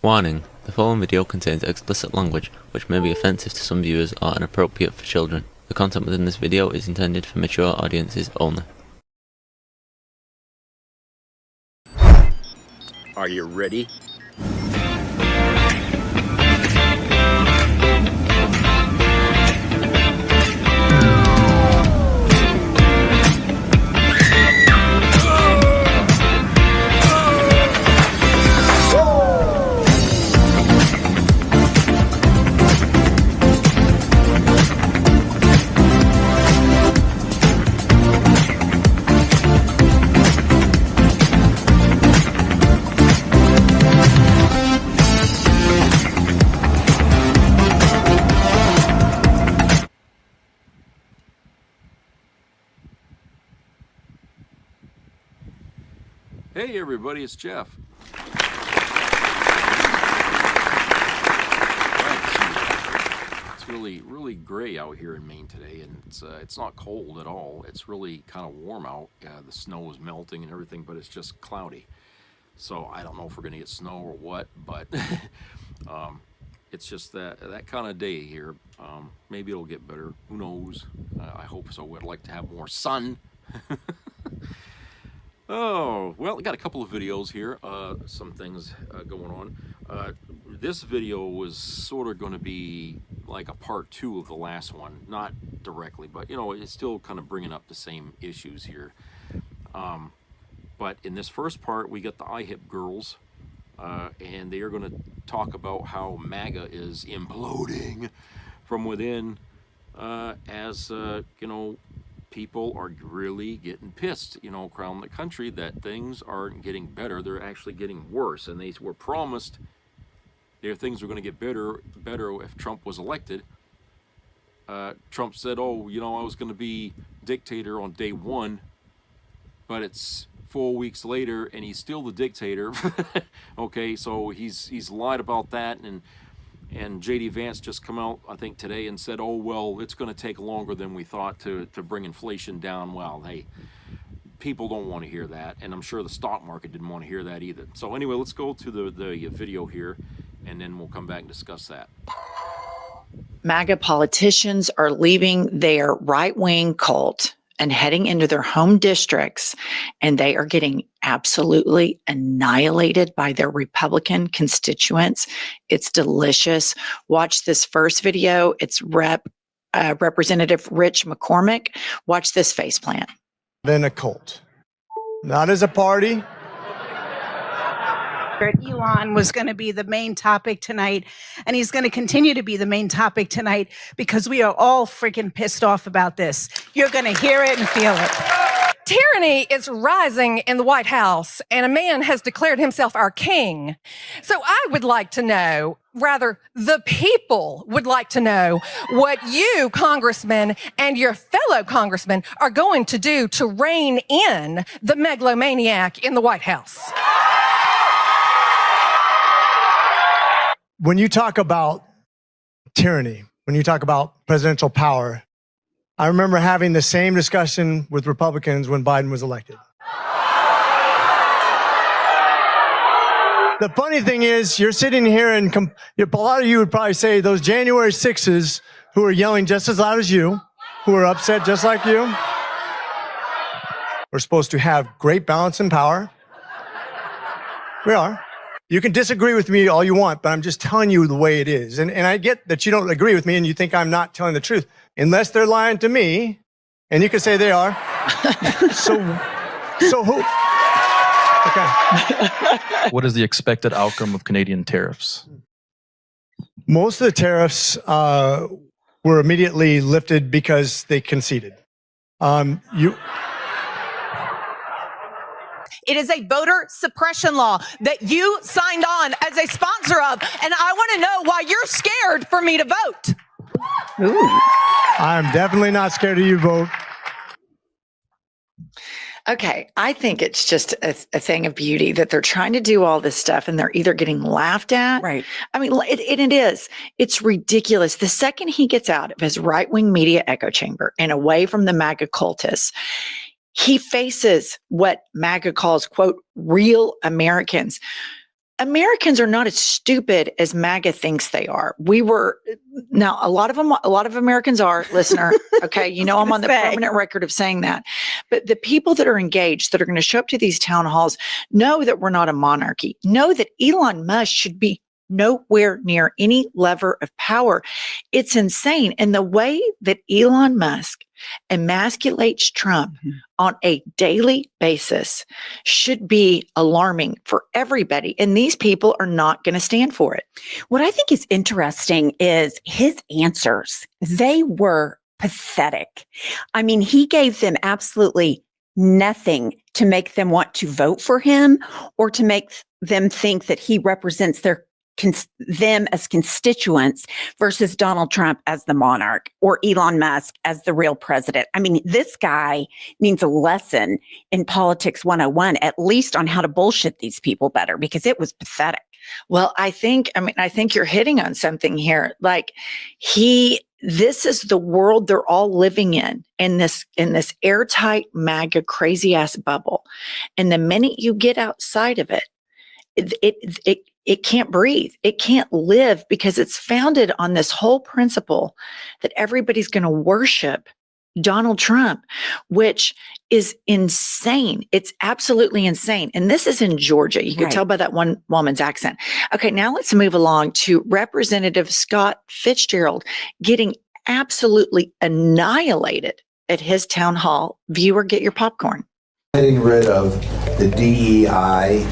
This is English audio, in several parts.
Warning: the following video contains explicit language, which may be offensive to some viewers or inappropriate for children. The content within this video is intended for mature audiences only. Are you ready? Hey everybody, it's Jeff. It's really gray out here in Maine today, and it's not cold at all. It's really kind of warm out. The snow is melting and everything, but it's just cloudy. So I don't know if we're gonna get snow or what, but it's just that kind of day here. Maybe it'll get better. Who knows? I hope so. I'd like to have more sun. Oh, well, I got a couple of videos here, some things going on. This video was sort of going to be like a part 2 of the last one, not directly, but, you know, it's still kind of bringing up the same issues here. But in this first part, we got the IHIP girls, and they are going to talk about how MAGA is imploding from within, as, you know, people are really getting pissed, you know, around the country that things aren't getting better. They're actually getting worse. And they were promised their things were going to get better if Trump was elected. Trump said, oh, you know, I was going to be dictator on day 1, but it's 4 weeks later and he's still the dictator. Okay, so he's lied about that, and J.D. Vance just come out, I think, today and said, oh, well, it's going to take longer than we thought to bring inflation down. Well, hey, people don't want to hear that, and I'm sure the stock market didn't want to hear that either. So anyway, let's go to the video here, and then we'll come back and discuss that. MAGA politicians are leaving their right-wing cult and heading into their home districts, and they are getting absolutely annihilated by their Republican constituents. It's delicious. Watch this first video. It's Representative Rich McCormick. Watch this faceplant. Than a cult, not as a party. Elon was going to be the main topic tonight, and he's going to continue to be the main topic tonight because we are all freaking pissed off about this. You're going to hear it and feel it. Tyranny is rising in the White House, and a man has declared himself our king. So I would like to know, rather, the people would like to know what you, congressmen, and your fellow congressmen are going to do to rein in the megalomaniac in the White House. When you talk about tyranny, when you talk about presidential power, I remember having the same discussion with Republicans when Biden was elected. The funny thing is, you're sitting here and a lot of you would probably say those January 6s who are yelling just as loud as you, who are upset just like you. We're supposed to have great balance and power. We are. You can disagree with me all you want, but I'm just telling you the way it is. And I get that you don't agree with me and you think I'm not telling the truth. Unless they're lying to me, and you can say they are. So who? Okay. What is the expected outcome of Canadian tariffs? Most of the tariffs were immediately lifted because they conceded. It is a voter suppression law that you signed on as a sponsor of, and I want to know why you're scared for me to vote. Ooh. I'm definitely not scared of you, vote. Okay, I think it's just a thing of beauty that they're trying to do all this stuff and they're either getting laughed at. Right. I mean, it is. It's ridiculous. The second he gets out of his right-wing media echo chamber and away from the MAGA cultists, he faces what MAGA calls, quote, real Americans. Americans are not as stupid as MAGA thinks they are. Now a lot of Americans are, listener. Okay. You know, I'm on the permanent record of saying that. But the people that are engaged, that are going to show up to these town halls, know that we're not a monarchy, know that Elon Musk should be nowhere near any lever of power. It's insane. And the way that Elon Musk emasculates Trump on a daily basis should be alarming for everybody. And these people are not going to stand for it. What I think is interesting is his answers. They were pathetic. I mean, he gave them absolutely nothing to make them want to vote for him or to make them think that he represents them as constituents versus Donald Trump as the monarch or Elon Musk as the real president. I mean, this guy needs a lesson in politics 101, at least on how to bullshit these people better, because it was pathetic. Well, I think you're hitting on something here. Like this is the world they're all living in this airtight MAGA crazy ass bubble. And the minute you get outside of it can't breathe. It can't live because it's founded on this whole principle that everybody's going to worship Donald Trump, which is insane. It's absolutely insane. And this is in Georgia. You can tell by that one woman's accent. Okay, now let's move along to Representative Scott Fitzgerald getting absolutely annihilated at his town hall. Viewer, get your popcorn. Getting rid of the DEI.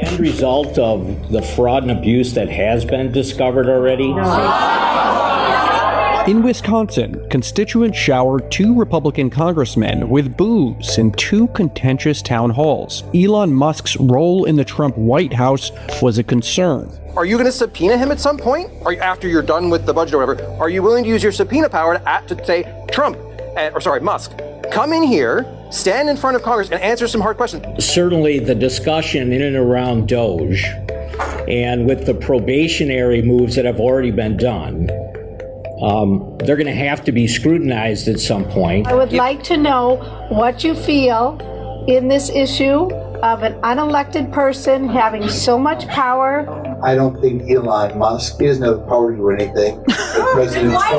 End result of the fraud and abuse that has been discovered already. In Wisconsin, constituents showered 2 Republican congressmen with booze in 2 contentious town halls. Elon Musk's role in the Trump White House was a concern. Are you going to subpoena him at some point? Or after you're done with the budget or whatever, are you willing to use your subpoena power to say, Musk, come in here, stand in front of Congress and answer some hard questions? Certainly the discussion in and around Doge and with the probationary moves that have already been done, they're going to have to be scrutinized at some point. I would like to know what you feel in this issue of an unelected person having so much power. I don't think Elon Musk, he doesn't have the power to do anything. Why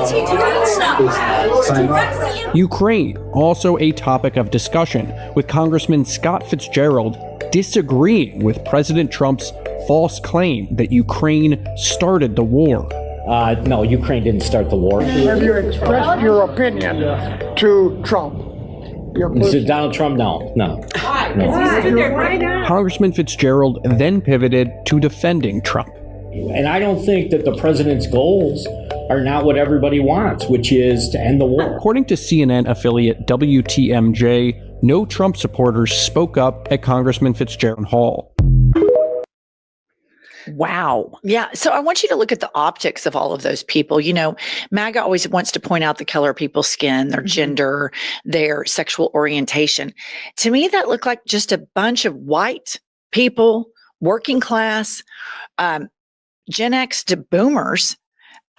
is he doing stuff? Ukraine, also a topic of discussion, with Congressman Scott Fitzgerald disagreeing with President Trump's false claim that Ukraine started the war. No, Ukraine didn't start the war. Have you expressed your opinion to Trump? To Donald Trump? No. Congressman Fitzgerald then pivoted to defending Trump. And I don't think that the president's goals are not what everybody wants, which is to end the war. According to CNN affiliate WTMJ, no Trump supporters spoke up at Congressman Fitzgerald Hall. Wow. Yeah. So I want you to look at the optics of all of those people. You know, MAGA always wants to point out the color of people's skin, their gender, their sexual orientation. To me, that looked like just a bunch of white people, working class, Gen X to boomers,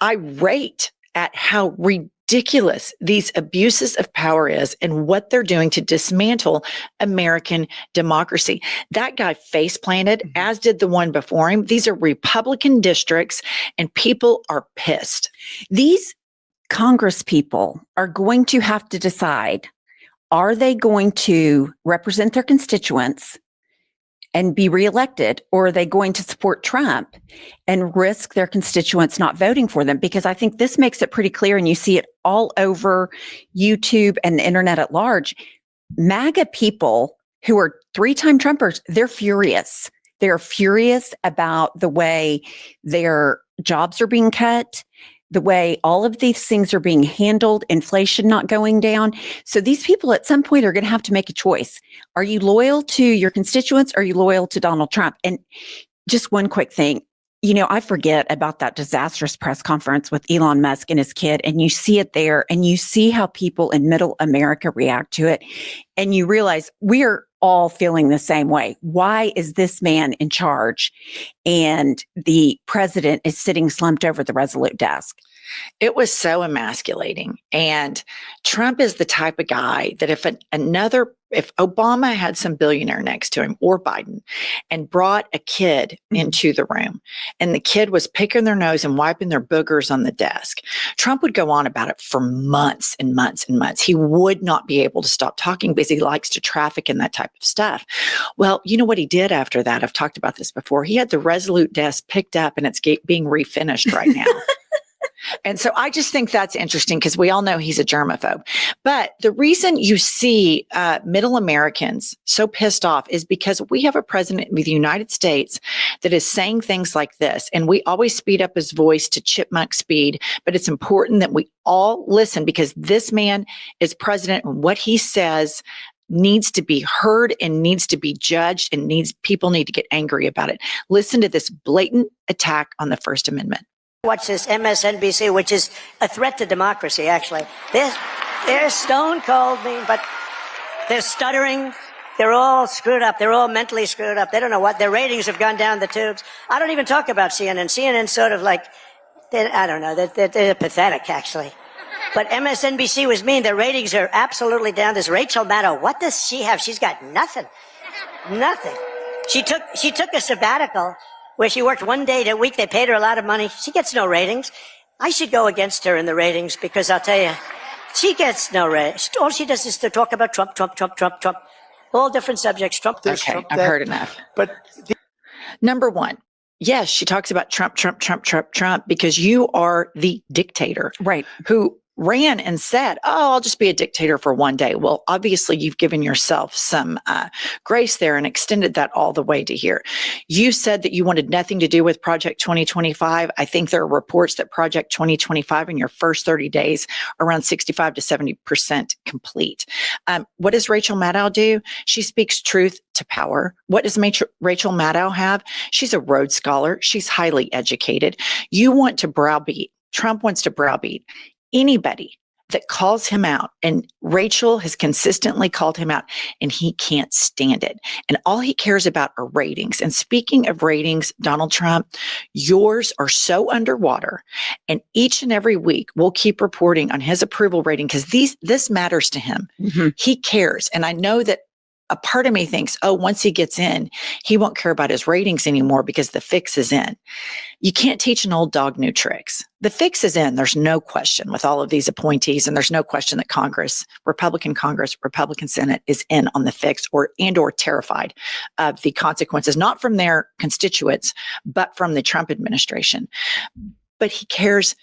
irate at how ridiculous these abuses of power is and what they're doing to dismantle American democracy. That guy face planted, as did the one before him. These are Republican districts and people are pissed. These Congress people are going to have to decide, are they going to represent their constituents and be reelected, or are they going to support Trump and risk their constituents not voting for them? Because I think this makes it pretty clear, and you see it all over YouTube and the internet at large. MAGA people who are 3-time Trumpers, they're furious. They're furious about the way their jobs are being cut, the way all of these things are being handled, inflation not going down. So these people at some point are going to have to make a choice. Are you loyal to your constituents? Are you loyal to Donald Trump? And just one quick thing, you know, I forget about that disastrous press conference with Elon Musk and his kid, and you see it there and you see how people in middle America react to it. And you realize we're all feeling the same way. Why is this man in charge and the president is sitting slumped over the Resolute desk? It was so emasculating. And Trump is the type of guy that if Obama had some billionaire next to him or Biden and brought a kid into the room and the kid was picking their nose and wiping their boogers on the desk, Trump would go on about it for months and months and months. He would not be able to stop talking because he likes to traffic in that type of stuff. Well, you know what he did after that? I've talked about this before. He had the Resolute desk picked up and it's being refinished right now. And so I just think that's interesting because we all know he's a germaphobe. But the reason you see middle Americans so pissed off is because we have a president in the United States that is saying things like this. And we always speed up his voice to chipmunk speed. But it's important that we all listen because this man is president and what he says needs to be heard and needs to be judged and people need to get angry about it. Listen to this blatant attack on the First Amendment. Watch this MSNBC, which is a threat to democracy, actually. They're stone cold mean, but they're stuttering. They're all screwed up. They're all mentally screwed up. They don't know what. Their ratings have gone down the tubes. I don't even talk about CNN. CNN's sort of like, I don't know, they're pathetic, actually. But MSNBC was mean. Their ratings are absolutely down. This Rachel Maddow, what does she have? She's got nothing. Nothing. She took a sabbatical where she worked one day a week. They paid her a lot of money. She gets no ratings. I should go against her in the ratings because I'll tell you, she gets no ratings. All she does is to talk about Trump, Trump, Trump, Trump, Trump. All different subjects. Trump this, okay, Trump I've that. heard enough. But number one, yes, she talks about Trump, Trump, Trump, Trump, Trump, because you are the dictator. Right. Who ran and said, oh, I'll just be a dictator for one day. Well, obviously you've given yourself some grace there and extended that all the way to here. You said that you wanted nothing to do with Project 2025. I think there are reports that Project 2025 in your first 30 days, around 65 to 70% complete. What does Rachel Maddow do? She speaks truth to power. What does Rachel Maddow have? She's a Rhodes Scholar. She's highly educated. You want to browbeat. Trump wants to browbeat anybody that calls him out, and Rachel has consistently called him out, and he can't stand it. And all he cares about are ratings. And speaking of ratings, Donald Trump, yours are so underwater. And each and every week, we'll keep reporting on his approval rating because this matters to him. Mm-hmm. He cares. And I know that a part of me thinks, oh, once he gets in, he won't care about his ratings anymore because the fix is in. You can't teach an old dog new tricks. The fix is in. There's no question with all of these appointees, and there's no question that Congress, Republican Senate is in on the fix or terrified of the consequences, not from their constituents, but from the Trump administration. But he cares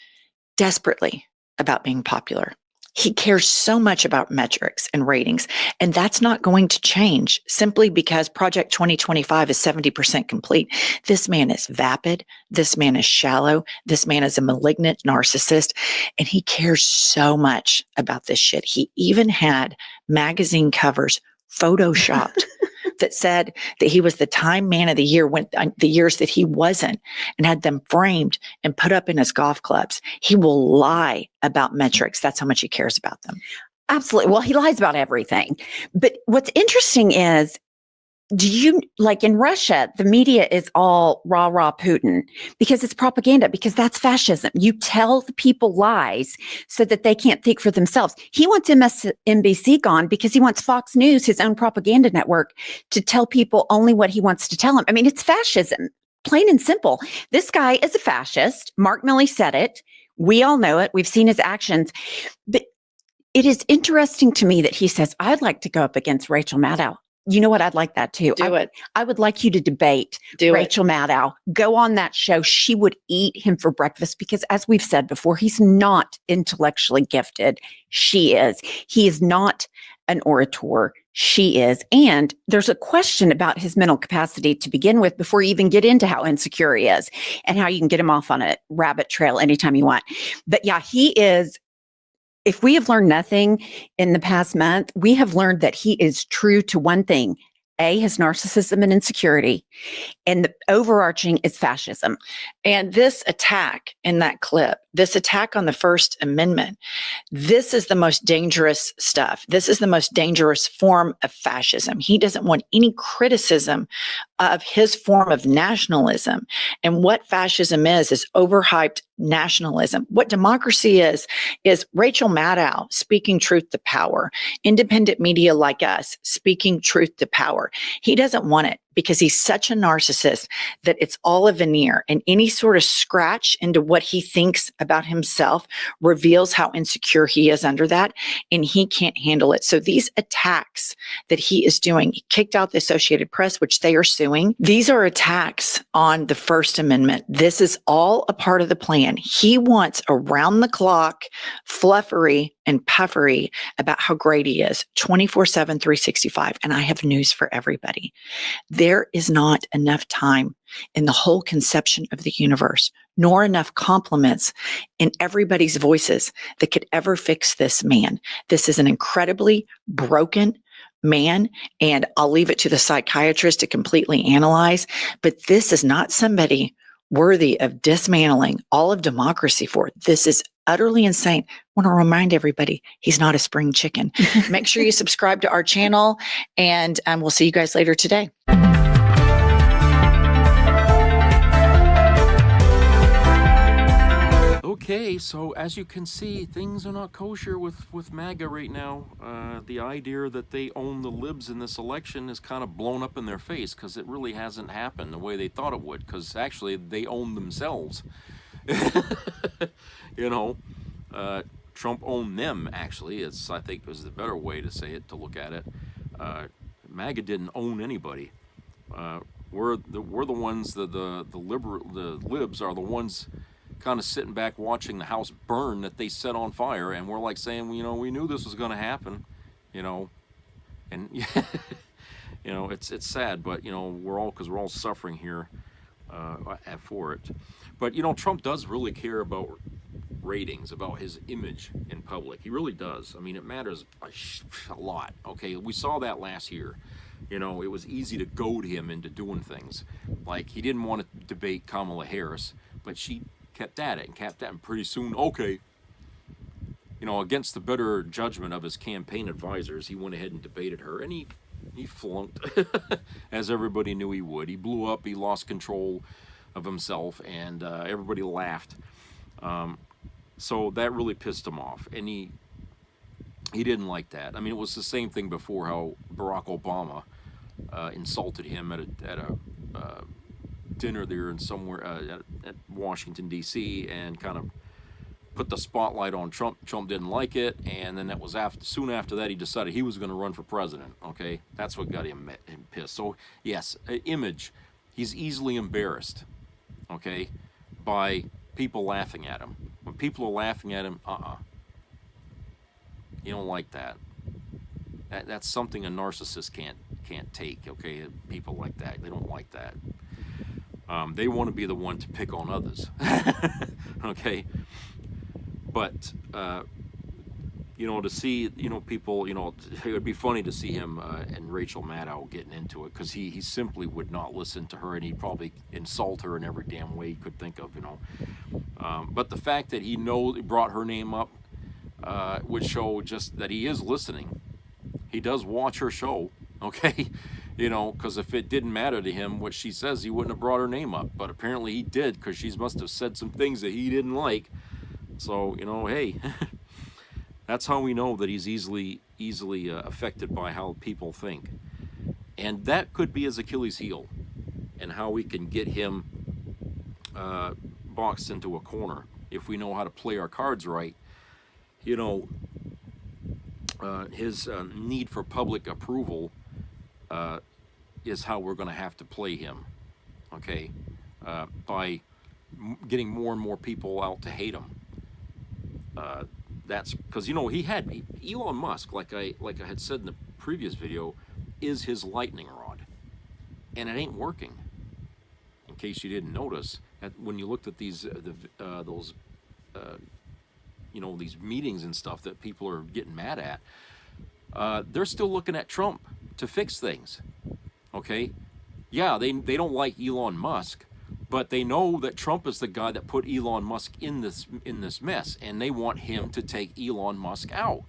desperately about being popular. He cares so much about metrics and ratings, and that's not going to change simply because Project 2025 is 70% complete. This man is vapid. This man is shallow. This man is a malignant narcissist, and he cares so much about this shit. He even had magazine covers photoshopped that said that he was the Time Man of the Year when the years that he wasn't, and had them framed and put up in his golf clubs. He will lie about metrics. That's how much he cares about them. Absolutely. Well, he lies about everything. But what's interesting is, like in Russia, the media is all rah Putin because it's propaganda, because that's fascism. You tell the people lies so that they can't think for themselves. He wants MSNBC gone because he wants Fox News, his own propaganda network, to tell people only what he wants to tell them. I mean, it's fascism, plain and simple. This guy is a fascist. Mark Milley said it. We all know it. We've seen his actions. But it is interesting to me that he says, I'd like to go up against Rachel Maddow. You know what? I'd like that too. Do it. I would like you to debate Rachel Maddow. Go on that show. She would eat him for breakfast because, as we've said before, he's not intellectually gifted. She is. He is not an orator. She is. And there's a question about his mental capacity to begin with before you even get into how insecure he is and how you can get him off on a rabbit trail anytime you want. But yeah, he is. If we have learned nothing in the past month, we have learned that he is true to one thing: his narcissism and insecurity, and the overarching is fascism. And this attack in that clip this attack on the First Amendment, this is the most dangerous stuff. This is the most dangerous form of fascism. He doesn't want any criticism of his form of nationalism. And what fascism is overhyped nationalism. What democracy is Rachel Maddow speaking truth to power, independent media like us speaking truth to power. He doesn't want it because he's such a narcissist that it's all a veneer, and any sort of scratch into what he thinks about himself reveals how insecure he is under that, and he can't handle it. So these attacks that he is doing, he kicked out the Associated Press, which they are suing. These are attacks on the First Amendment. This is all a part of the plan. He wants around the clock fluffery and puffery about how great he is 24/7, 365. And I have news for everybody. There is not enough time in the whole conception of the universe, nor enough compliments in everybody's voices that could ever fix this man. This is an incredibly broken man, and I'll leave it to the psychiatrist to completely analyze, but this is not somebody worthy of dismantling all of democracy for. This is utterly insane. I want to remind everybody, he's not a spring chicken. Make sure you subscribe to our channel, and we'll see you guys later today. Okay, so as you can see, things are not kosher with MAGA right now. The idea that they own the libs in this election is kind of blown up in their face because it really hasn't happened the way they thought it would, because actually they own themselves. You know, Trump owned them, actually. I think is the better way to say it, to look at it. MAGA didn't own anybody. We're the ones, the libs are the ones kind of sitting back watching the house burn that they set on fire, and we're like saying, you know, we knew this was going to happen, you know, and you know, it's sad, but you know, we're all suffering here for it. But you know, Trump does really care about ratings, about his image in public. He really does. I mean, it matters a lot. Okay, we saw that last year. You know, it was easy to goad him into doing things. Like, he didn't want to debate Kamala Harris, but she kept at it and kept at it, and pretty soon, okay, you know, against the better judgment of his campaign advisors, he went ahead and debated her, and he flunked, as everybody knew he would. He blew up, he lost control of himself, and everybody laughed. So that really pissed him off, and he didn't like that. I mean, it was the same thing before, how Barack Obama insulted him at a dinner there in somewhere at Washington, D.C., and kind of put the spotlight on Trump. Trump didn't like it, and then that was soon after that he decided he was going to run for president. Okay, that's what got him pissed. So yes, image. He's easily embarrassed, okay, by people laughing at him. When people are laughing at him, you don't like that. That's something a narcissist can't take. Okay, people like that, they don't like that. They want to be the one to pick on others. Okay, but you know, to see, you know, people, you know, it would be funny to see him and Rachel Maddow getting into it, because he simply would not listen to her, and he'd probably insult her in every damn way he could think of, you know. But the fact that he brought her name up would show just that he is listening. He does watch her show, okay? You know, because if it didn't matter to him what she says, he wouldn't have brought her name up. But apparently he did, because she must have said some things that he didn't like. So, you know, hey, that's how we know that he's easily affected by how people think. And that could be his Achilles heel, and how we can get him boxed into a corner if we know how to play our cards right. You know, his need for public approval is how we're going to have to play him, okay, by getting more and more people out to hate him. That's because, you know, Elon Musk, like I had said in the previous video, is his lightning rod, and it ain't working. In case you didn't notice, when you looked at these those you know, these meetings and stuff that people are getting mad at, they're still looking at Trump to fix things. Okay, yeah, they don't like Elon Musk, But they know that Trump is the guy that put Elon Musk in this mess, and they want him to take Elon Musk out.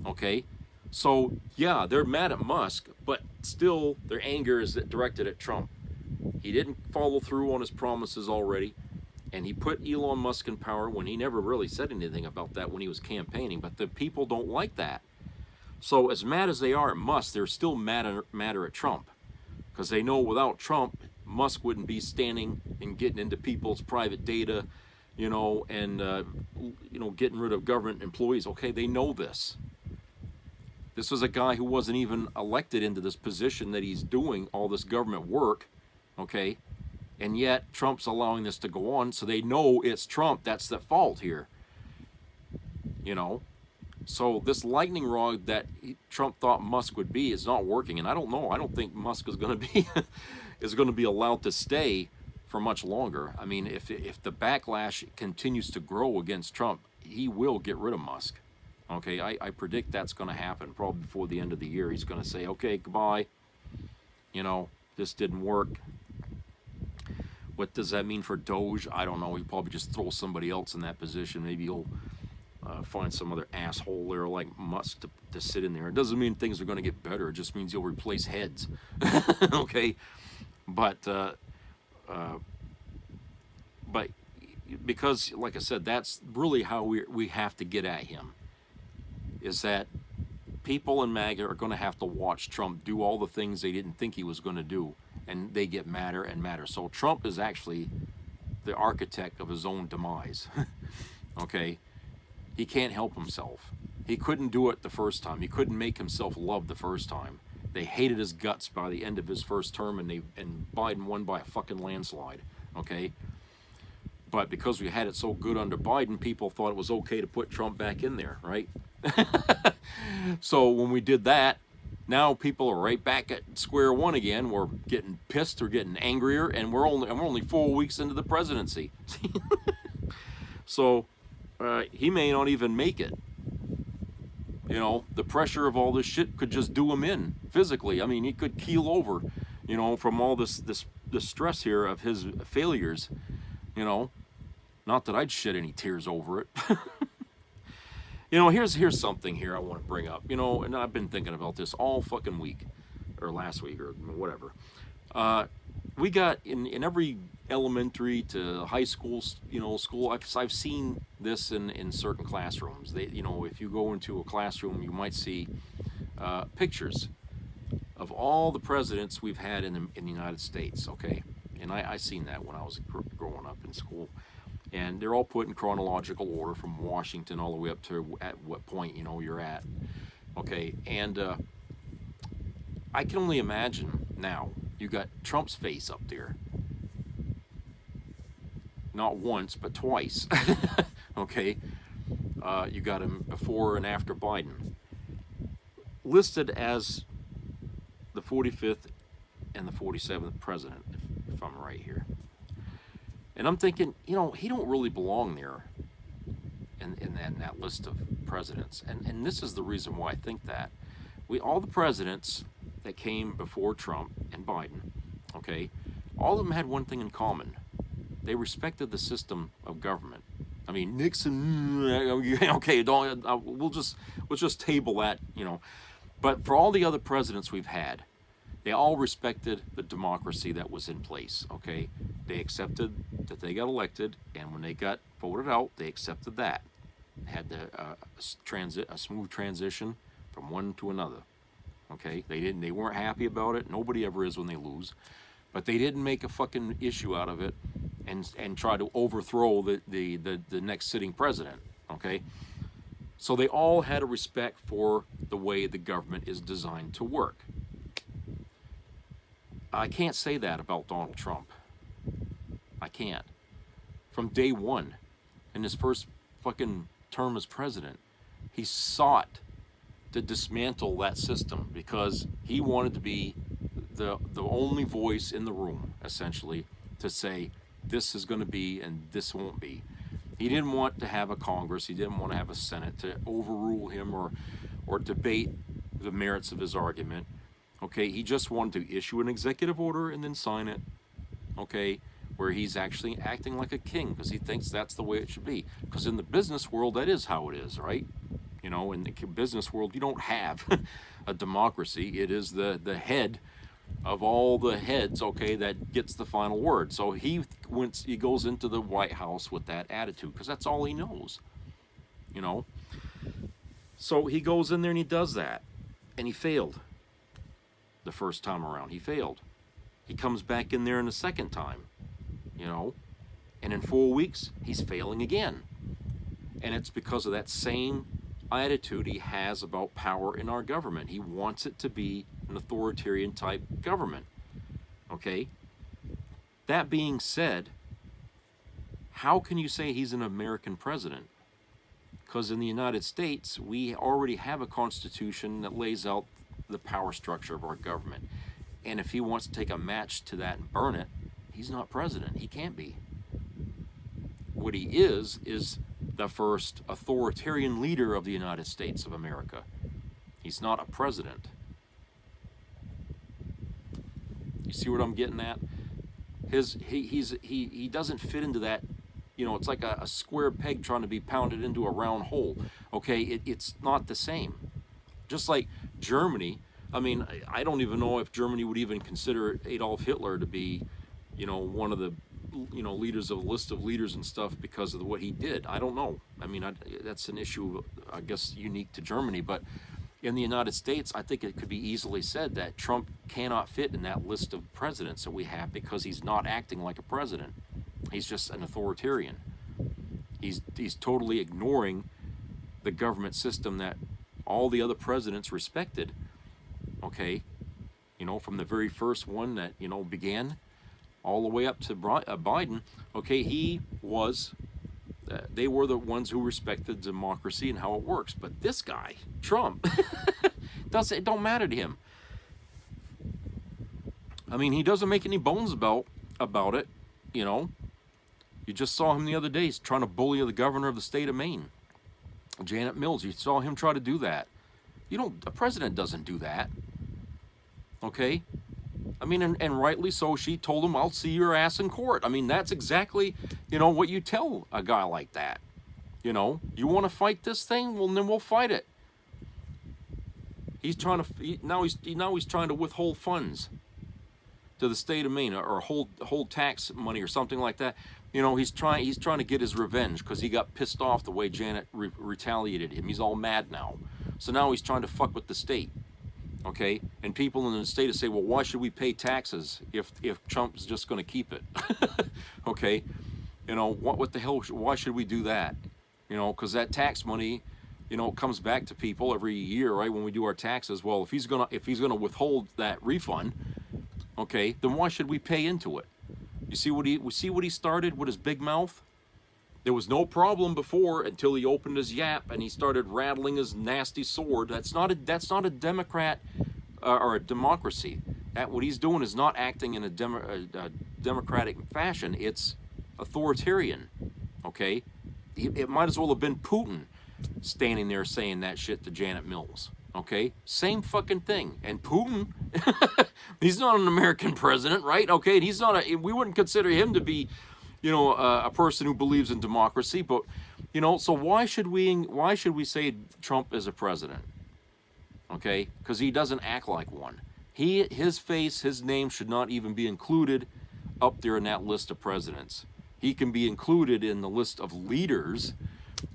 Okay? So, yeah, they're mad at Musk, but still their anger is directed at Trump. He didn't follow through on his promises already, and he put Elon Musk in power when he never really said anything about that when he was campaigning, but the people don't like that. So as mad as they are at Musk, they're still madder at Trump, because they know without Trump, Musk wouldn't be standing and getting into people's private data, you know, and, you know, getting rid of government employees. Okay, they know this. This was a guy who wasn't even elected into this position that he's doing all this government work, okay? And yet Trump's allowing this to go on, so they know it's Trump that's the fault here, you know? So this lightning rod that Trump thought Musk would be is not working, and I don't know. I don't think Musk is going to be allowed to stay for much longer. I mean, if the backlash continues to grow against Trump, he will get rid of Musk. Okay, I predict that's going to happen probably before the end of the year. He's going to say, okay, goodbye. You know, this didn't work. What does that mean for Doge? I don't know. He'll probably just throw somebody else in that position. Maybe he'll find some other asshole there like Musk to sit in there. It doesn't mean things are going to get better. It just means he'll replace heads. Okay, but because, like I said, that's really how we have to get at him. Is that people in MAGA are going to have to watch Trump do all the things they didn't think he was going to do, and they get madder and madder. So Trump is actually the architect of his own demise. Okay? He can't help himself. He couldn't do it the first time. He couldn't make himself loved the first time. They hated his guts by the end of his first term, and Biden won by a fucking landslide. Okay? But because we had it so good under Biden, people thought it was okay to put Trump back in there, right? So when we did that, now people are right back at square one again. We're getting pissed, we're getting angrier, and we're only 4 weeks into the presidency. So he may not even make it. You know, the pressure of all this shit could just do him in physically. I mean, he could keel over, you know, from all this stress here of his failures. You know, not that I'd shed any tears over it. You know, here's something here I want to bring up. You know, and I've been thinking about this all fucking week, or last week, or whatever. We got in every elementary to high school, you know, school. I've seen this in certain classrooms. They, you know, if you go into a classroom, you might see pictures of all the presidents we've had in the United States. Okay, and I seen that when I was growing up in school. And they're all put in chronological order from Washington all the way up to at what point, you know, you're at. Okay, and I can only imagine now, you got Trump's face up there. Not once, but twice. Okay, you got him before and after Biden. Listed as the 45th and the 47th president, if I'm right here. And I'm thinking, you know, he don't really belong there in that list of presidents. And this is the reason why I think that. All the presidents that came before Trump and Biden, okay, all of them had one thing in common. They respected the system of government. I mean, Nixon, okay, we'll just table that, you know. But for all the other presidents we've had, they all respected the democracy that was in place, okay? They accepted that they got elected, and when they got voted out, they accepted that. Had a smooth transition from one to another, okay? They weren't happy about it. Nobody ever is when they lose. But they didn't make a fucking issue out of it and try to overthrow the next sitting president, okay? So they all had a respect for the way the government is designed to work. I can't say that about Donald Trump. I can't. From day one, in his first fucking term as president, he sought to dismantle that system because he wanted to be the only voice in the room, essentially, to say this is going to be and this won't be. He didn't want to have a Congress. He didn't want to have a Senate to overrule him or debate the merits of his argument. Okay, he just wanted to issue an executive order and then sign it. Okay, where he's actually acting like a king because he thinks that's the way it should be. Because in the business world, that is how it is, right? You know, in the business world, you don't have a democracy. It is the head of all the heads, okay, that gets the final word. So he goes into the White House with that attitude because that's all he knows, you know. So he goes in there and he does that, and he failed the first time around. He failed. He comes back in there in the second time, you know, and in 4 weeks, he's failing again. And it's because of that same attitude he has about power in our government. He wants it to be an authoritarian type government. Okay? That being said, how can you say he's an American president? Because in the United States, we already have a constitution that lays out the power structure of our government. And if he wants to take a match to that and burn it, he's not president. He can't be. What he is the first authoritarian leader of the United States of America. He's not a president. You see what I'm getting at? He doesn't fit into that. You know, it's like a square peg trying to be pounded into a round hole. Okay, it's not the same. Just like Germany, I mean, I don't even know if Germany would even consider Adolf Hitler to be, you know, one of the, you know, leaders of a list of leaders and stuff because of what he did. I don't know. I mean, that's an issue, I guess, unique to Germany. But in the United States, I think it could be easily said that Trump cannot fit in that list of presidents that we have because he's not acting like a president. He's just an authoritarian. He's totally ignoring the government system that all the other presidents respected. Okay, you know, from the very first one that, you know, began all the way up to Biden. Okay, they were the ones who respected democracy and how it works. But this guy, Trump, it don't matter to him. I mean, he doesn't make any bones about it, you know. You just saw him the other day. He's trying to bully the governor of the state of Maine, Janet Mills. You saw him try to do that. A president doesn't do that. Okay? I mean, and rightly so, she told him, I'll see your ass in court. I mean, that's exactly, you know, what you tell a guy like that. You know, you want to fight this thing? Well, then we'll fight it. He's trying to, now he's trying to withhold funds to the state of Maine, or hold tax money or something like that. You know, he's trying to get his revenge because he got pissed off the way Janet retaliated him. He's all mad now. So now he's trying to fuck with the state. Okay, and people in the state say, well, why should we pay taxes if Trump's just going to keep it? Okay, you know, what the hell, why should we do that? You know, because that tax money, you know, comes back to people every year, right, when we do our taxes. Well, if he's gonna withhold that refund, okay, then why should we pay into it? You see what he started with his big mouth? There was no problem before until he opened his yap and he started rattling his nasty sword. That's not a Democrat or a democracy. What he's doing is not acting in a democratic fashion. It's authoritarian. Okay, it might as well have been Putin standing there saying that shit to Janet Mills. Okay, same fucking thing. And Putin, he's not an American president, right? Okay, and he's not we wouldn't consider him to be, you know, a person who believes in democracy. But, you know, so why should we say Trump is a president? Okay, because he doesn't act like one. His name should not even be included up there in that list of presidents. He can be included in the list of leaders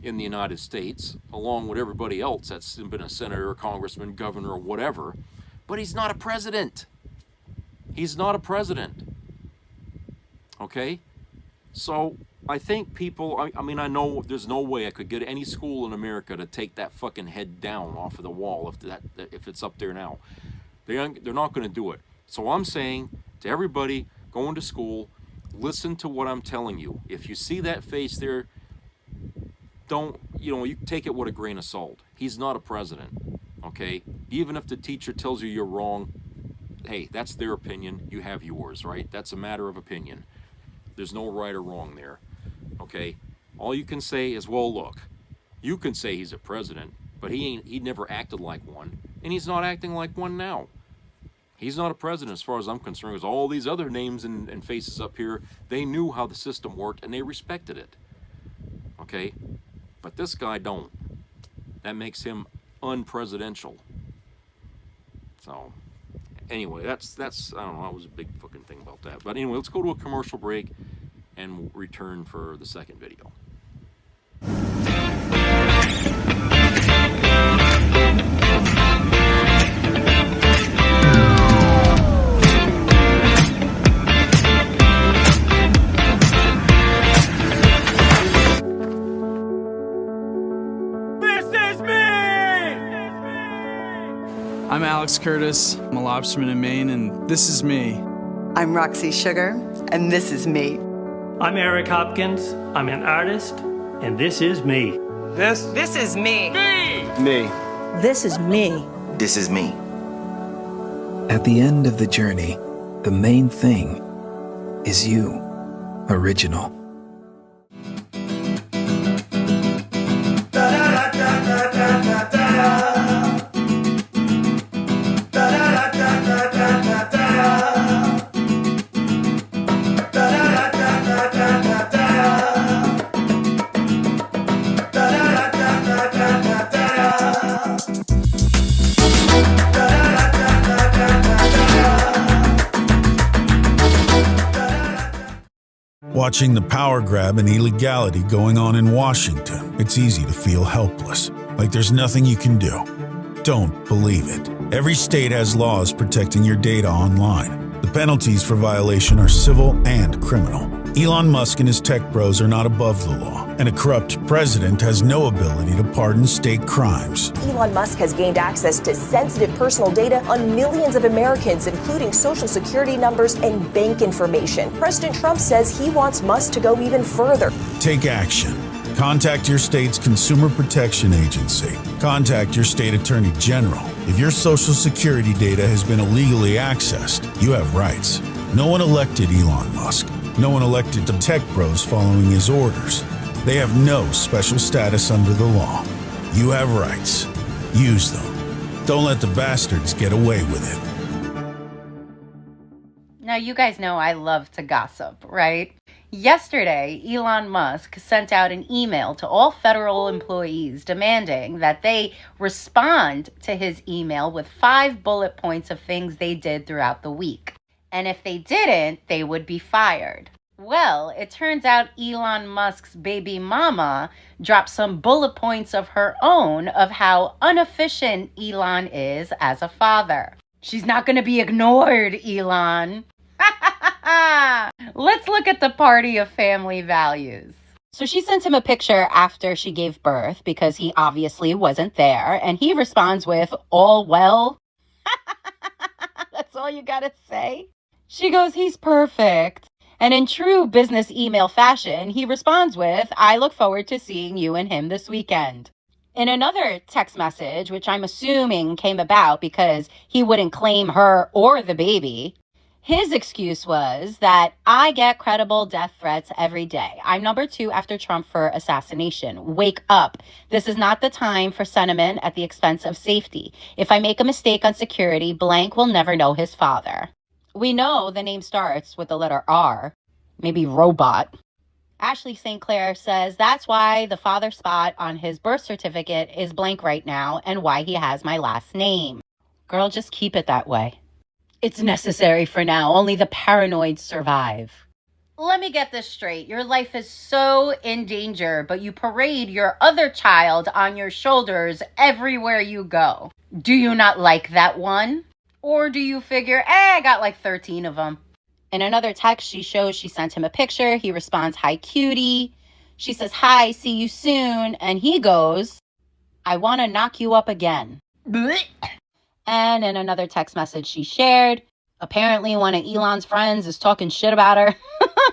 in the United States, along with everybody else that's been a senator, or congressman, governor, or whatever. But he's not a president. He's not a president. Okay? So I think people, I mean, I know there's no way I could get any school in America to take that fucking head down off of the wall if it's up there now. They're not going to do it. So I'm saying to everybody going to school, listen to what I'm telling you. If you see that face there, you take it with a grain of salt. He's not a president, okay? Even if the teacher tells you you're wrong, hey, that's their opinion. You have yours, right? That's a matter of opinion. There's no right or wrong there, okay? All you can say is, well, look, you can say he's a president, but he never acted like one, and he's not acting like one now. He's not a president as far as I'm concerned, because all these other names and faces up here, they knew how the system worked and they respected it. Okay? But this guy don't. That makes him unpresidential. So, anyway, that's I don't know, that was a big fucking thing about that. But anyway, let's go to a commercial break and return for the second video. I'm Alex Curtis. I'm a lobsterman in Maine, and this is me. I'm Roxy Sugar, and this is me. I'm Eric Hopkins. I'm an artist, and this is me. This is me. Me. This is me. This is me. At the end of the journey, the main thing is you, original. Watching the power grab and illegality going on in Washington, it's easy to feel helpless, like there's nothing you can do. Don't believe it. Every state has laws protecting your data online. The penalties for violation are civil and criminal. Elon Musk and his tech bros are not above the law, and a corrupt president has no ability to pardon state crimes. Elon Musk has gained access to sensitive personal data on millions of Americans, including social security numbers and bank information. President Trump says he wants Musk to go even further. Take action. Contact your state's Consumer Protection Agency. Contact your state attorney general. If your social security data has been illegally accessed, you have rights. No one elected Elon Musk. No one elected the tech bros following his orders. They have no special status under the law. You have rights. Use them. Don't let the bastards get away with it. Now, you guys know I love to gossip, right? Yesterday, Elon Musk sent out an email to all federal employees demanding that they respond to his email with 5 bullet points of things they did throughout the week. And if they didn't, they would be fired. Well, it turns out Elon Musk's baby mama dropped some bullet points of her own of how inefficient Elon is as a father. She's not going to be ignored, Elon. Let's look at the party of family values. So she sent him a picture after she gave birth because he obviously wasn't there. And he responds with, "All well?" That's all you gotta say? She goes, "He's perfect." And in true business email fashion, he responds with, "I look forward to seeing you and him this weekend." In another text message, which I'm assuming came about because he wouldn't claim her or the baby, his excuse was that I get credible death threats every day. I'm number 2 after Trump for assassination. Wake up. This is not the time for sentiment at the expense of safety. If I make a mistake on security, blank will never know his father. We know the name starts with the letter R, maybe robot. Ashley St. Clair says that's why the father spot on his birth certificate is blank right now and why he has my last name. Girl, just keep it that way. It's necessary for now. Only the paranoid survive. Let me get this straight. Your life is so in danger, but you parade your other child on your shoulders everywhere you go. Do you not like that one? Or do you figure, I got like 13 of them? In another text, she shows she sent him a picture. He responds, "Hi, cutie." She says, "Hi, see you soon." And he goes, "I want to knock you up again." Blech. And in another text message she shared, apparently one of Elon's friends is talking shit about her.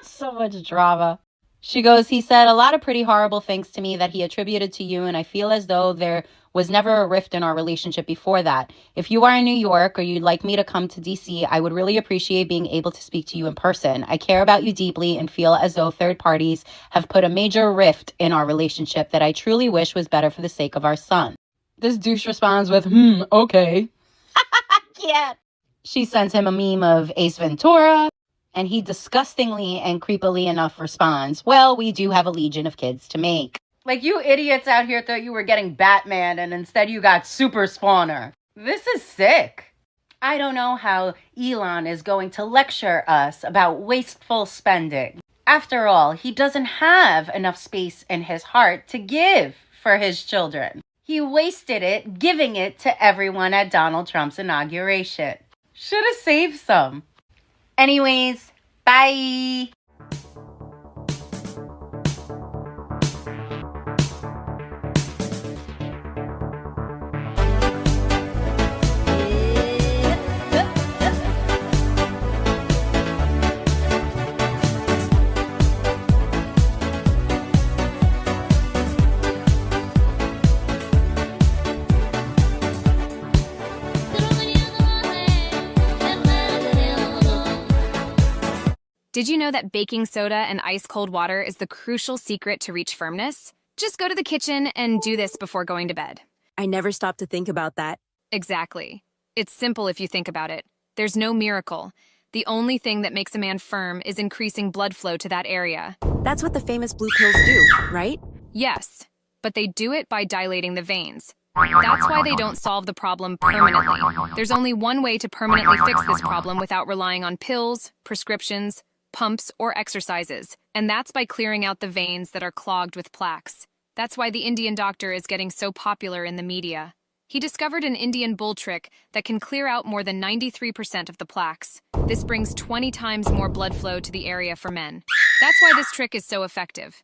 So much drama. She goes, "He said a lot of pretty horrible things to me that he attributed to you, and I feel as though there was never a rift in our relationship before that. If you are in New York or you'd like me to come to DC, I would really appreciate being able to speak to you in person. I care about you deeply and feel as though third parties have put a major rift in our relationship that I truly wish was better for the sake of our son." This douche responds with, okay. Yeah. She sent him a meme of Ace Ventura, and he disgustingly and creepily enough responds, well, we do have a legion of kids to make. Like, you idiots out here thought you were getting Batman, and instead you got Super Spawner. This is sick. I don't know how Elon is going to lecture us about wasteful spending. After all, he doesn't have enough space in his heart to give for his children. He wasted it giving it to everyone at Donald Trump's inauguration. Should have saved some. Anyways, bye. Did you know that baking soda and ice cold water is the crucial secret to reach firmness? Just go to the kitchen and do this before going to bed. I never stopped to think about that. Exactly. It's simple if you think about it. There's no miracle. The only thing that makes a man firm is increasing blood flow to that area. That's what the famous blue pills do, right? Yes, but they do it by dilating the veins. That's why they don't solve the problem permanently. There's only one way to permanently fix this problem without relying on pills, prescriptions, pumps, or exercises, and that's by clearing out the veins that are clogged with plaques. That's why the Indian doctor is getting so popular in the media. He discovered an Indian bull trick that can clear out more than 93% of the plaques. This brings 20 times more blood flow to the area for men. That's why this trick is so effective.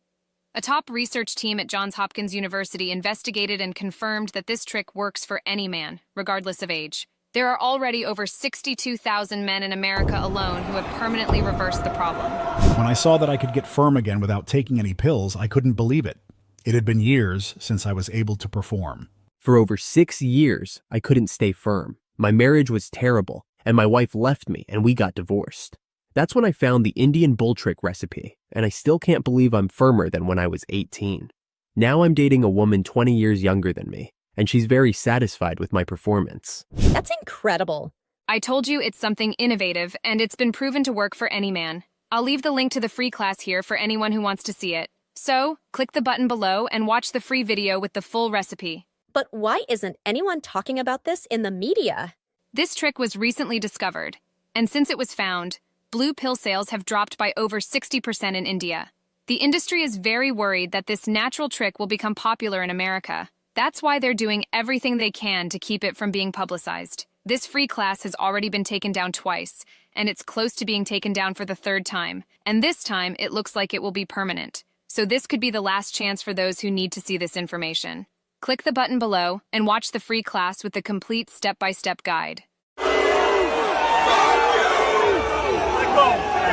A top research team at Johns Hopkins University investigated and confirmed that this trick works for any man, regardless of age. There are already over 62,000 men in America alone who have permanently reversed the problem. When I saw that I could get firm again without taking any pills, I couldn't believe it. It had been years since I was able to perform. For over 6 years, I couldn't stay firm. My marriage was terrible, and my wife left me, and we got divorced. That's when I found the Indian bull trick recipe, and I still can't believe I'm firmer than when I was 18. Now I'm dating a woman 20 years younger than me, and she's very satisfied with my performance. That's incredible. I told you it's something innovative, and it's been proven to work for any man. I'll leave the link to the free class here for anyone who wants to see it. So, click the button below and watch the free video with the full recipe. But why isn't anyone talking about this in the media? This trick was recently discovered, and since it was found, blue pill sales have dropped by over 60% in India. The industry is very worried that this natural trick will become popular in America. That's why they're doing everything they can to keep it from being publicized. This free class has already been taken down twice, and it's close to being taken down for the third time. And this time, it looks like it will be permanent. So this could be the last chance for those who need to see this information. Click the button below and watch the free class with the complete step-by-step guide. Let's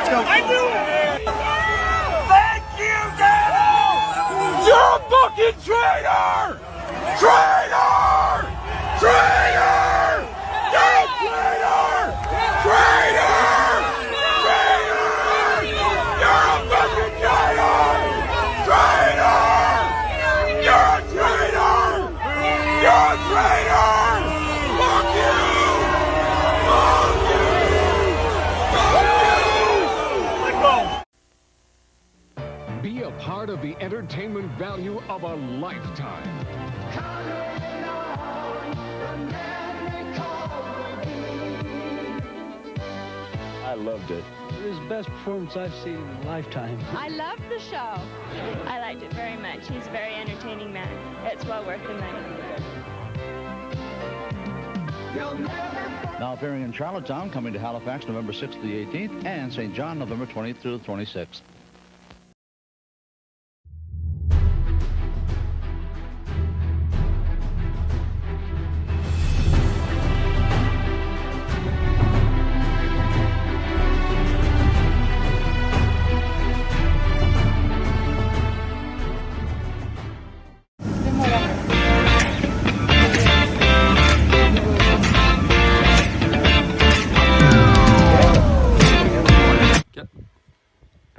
go. I knew it! Thank you, Dad! You're a fucking traitor! Traitor! Traitor! You're a traitor! Traitor! Traitor! You're a fucking traitor! Traitor! You're a traitor! You're a traitor! Fuck you! Fuck you! Fuck you! Be a part of the entertainment value of a lifetime. I loved it. It was the best performance I've seen in a lifetime. I loved the show. I liked it very much. He's a very entertaining man. It's well worth the money. Now appearing in Charlottetown, coming to Halifax November 6th to the 18th, and St. John November 20th through the 26th.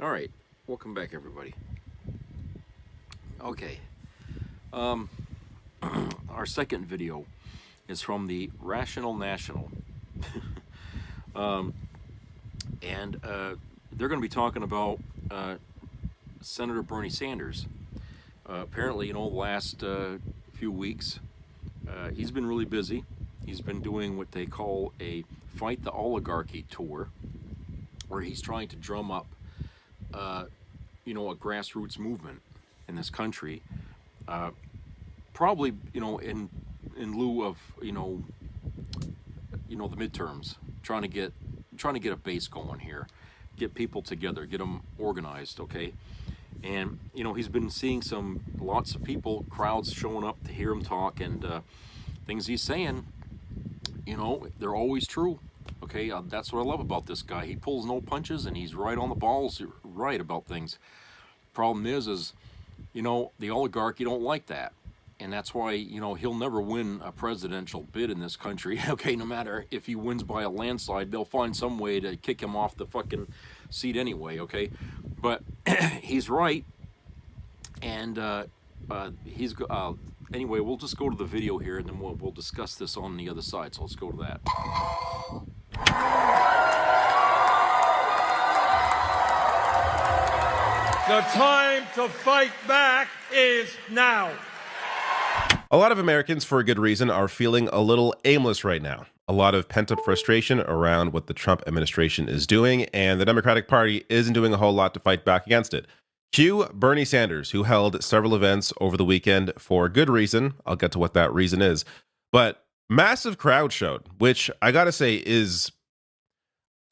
All right, welcome back, everybody. Okay, our second video is from the Rational National. And they're going to be talking about Senator Bernie Sanders. Apparently, the last few weeks, he's been really busy. He's been doing what they call a Fight the Oligarchy tour, where he's trying to drum up, a grassroots movement in this country. Probably, in lieu of, the midterms, trying to get a base going here, get people together, get them organized, okay? And, he's been seeing lots of people, crowds showing up to hear him talk, and things he's saying, they're always true, okay? That's what I love about this guy. He pulls no punches, and he's right on the balls, right about things. Problem is, the oligarchy don't like that. And that's why, he'll never win a presidential bid in this country, okay? No matter if he wins by a landslide, they'll find some way to kick him off the fucking seat anyway, okay? But he's right, and anyway, we'll just go to the video here, and then we'll discuss this on the other side, so let's go to that. The time to fight back is now. A lot of Americans, for a good reason, are feeling a little aimless right now. A lot of pent-up frustration around what the Trump administration is doing, and the Democratic Party isn't doing a whole lot to fight back against it. Cue Bernie Sanders, who held several events over the weekend for good reason. I'll get to what that reason is. But massive crowd showed, which I gotta say is,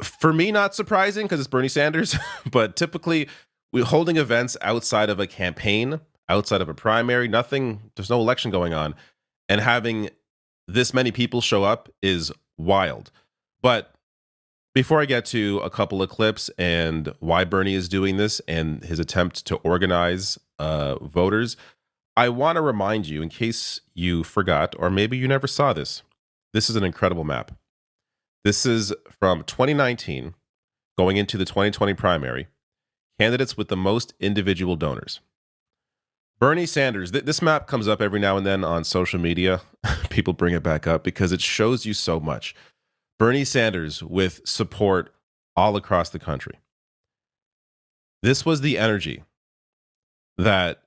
for me, not surprising because it's Bernie Sanders, but typically we're holding events outside of a campaign, outside of a primary, there's no election going on, and having this many people show up is wild. But before I get to a couple of clips and why Bernie is doing this and his attempt to organize voters, I want to remind you, in case you forgot, or maybe you never saw this, this is an incredible map. This is from 2019, going into the 2020 primary, candidates with the most individual donors. Bernie Sanders, this map comes up every now and then on social media. People bring it back up because it shows you so much. Bernie Sanders with support all across the country. This was the energy that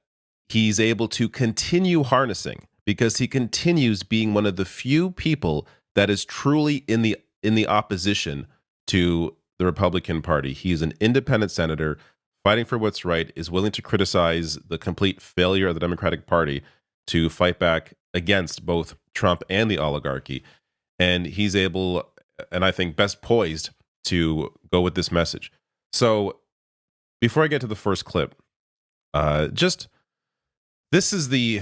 he's able to continue harnessing because he continues being one of the few people that is truly in the opposition to the Republican Party. He's an independent senator fighting for what's right, is willing to criticize the complete failure of the Democratic Party to fight back against both Trump and the oligarchy. And he's able, and I think best poised, to go with this message. So before I get to the first clip, this is the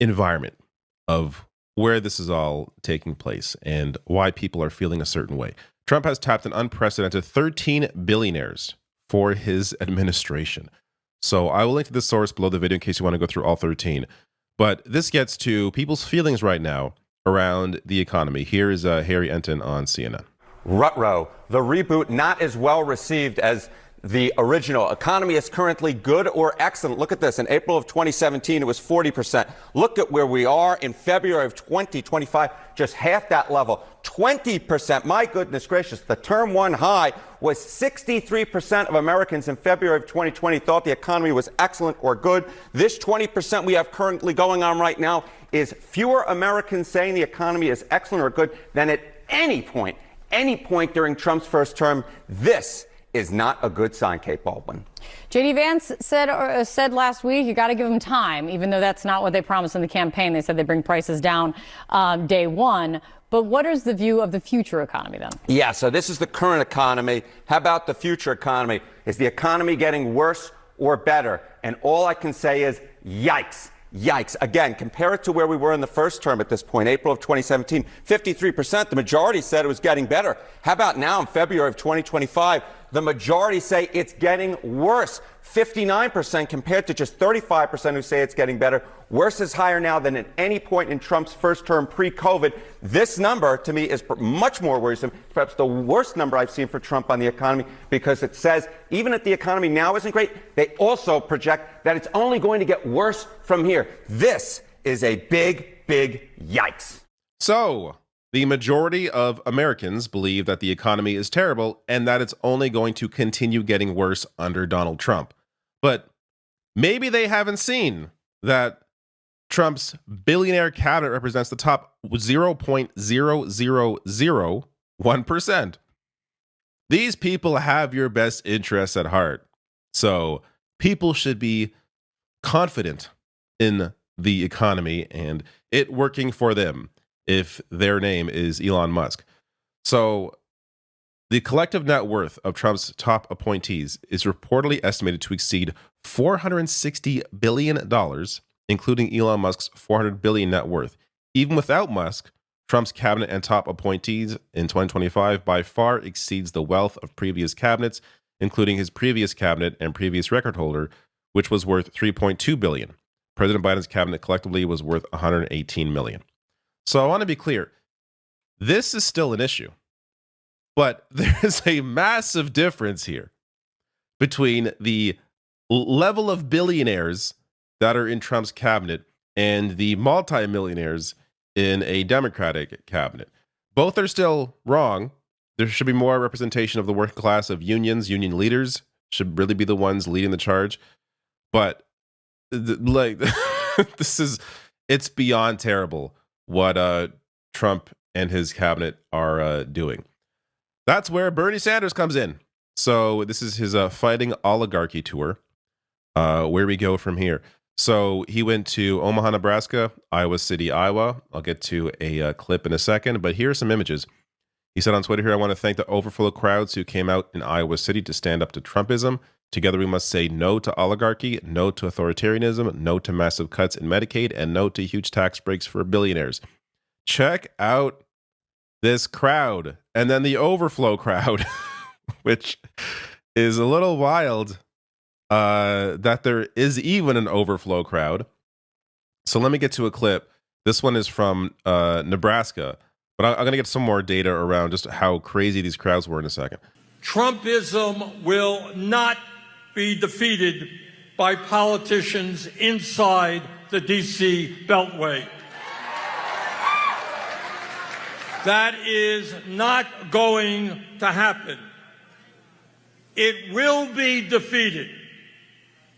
environment of where this is all taking place and why people are feeling a certain way. Trump has tapped an unprecedented 13 billionaires for his administration. So I will link to this source below the video in case you want to go through all 13. But this gets to people's feelings right now around the economy. Here is Harry Enton on CNN. Ruh-roh, the reboot not as well received as the original. Economy is currently good or excellent. Look at this. In April of 2017, it was 40%. Look at where we are in February of 2025, just half that level, 20%. My goodness gracious, the term one high was 63% of Americans in February of 2020 thought the economy was excellent or good. This 20% we have currently going on right now is fewer Americans saying the economy is excellent or good than at any point during Trump's first term. This is not a good sign, Kate Baldwin. J.D. Vance said last week, you got to give them time, even though that's not what they promised in the campaign. They said they bring prices down day one. But what is the view of the future economy then? Yeah, so this is the current economy. How about the future economy? Is the economy getting worse or better? And all I can say is yikes. Yikes. Again, compare it to where we were in the first term at this point, April of 2017, 53%. The majority said it was getting better. How about now in February of 2025? The majority say it's getting worse. 59% compared to just 35% who say it's getting better. Worse is higher now than at any point in Trump's first term pre-COVID. This number, to me, is much more worrisome. Perhaps the worst number I've seen for Trump on the economy, because it says even if the economy now isn't great, they also project that it's only going to get worse from here. This is a big, big yikes. So the majority of Americans believe that the economy is terrible and that it's only going to continue getting worse under Donald Trump. But maybe they haven't seen that Trump's billionaire cabinet represents the top 0.0001%. These people have your best interests at heart. So people should be confident in the economy and it working for them if their name is Elon Musk. So the collective net worth of Trump's top appointees is reportedly estimated to exceed $460 billion, including Elon Musk's $400 billion net worth. Even without Musk, Trump's cabinet and top appointees in 2025 by far exceeds the wealth of previous cabinets, including his previous cabinet and previous record holder, which was worth $3.2 billion. President Biden's cabinet collectively was worth $118 million. So I want to be clear. This is still an issue, but there is a massive difference here between the level of billionaires that are in Trump's cabinet and the multimillionaires in a Democratic cabinet. Both are still wrong. There should be more representation of the working class, of unions. Union leaders should really be the ones leading the charge. But it's beyond terrible what Trump and his cabinet are doing. That's where Bernie Sanders comes in. So this is his fighting oligarchy tour. Where we go from here. So he went to Omaha, Nebraska, Iowa City, Iowa. I'll get to a clip in a second, but here are some images. He said on Twitter here, I want to thank the overflow crowds who came out in Iowa City to stand up to Trumpism. Together we must say no to oligarchy, no to authoritarianism, no to massive cuts in Medicaid, and no to huge tax breaks for billionaires. Check out this crowd. And then the overflow crowd, which is a little wild. That there is even an overflow crowd. So let me get to a clip. This one is from Nebraska, but I'm going to get some more data around just how crazy these crowds were in a second. Trumpism will not be defeated by politicians inside the D.C. Beltway. That is not going to happen. It will be defeated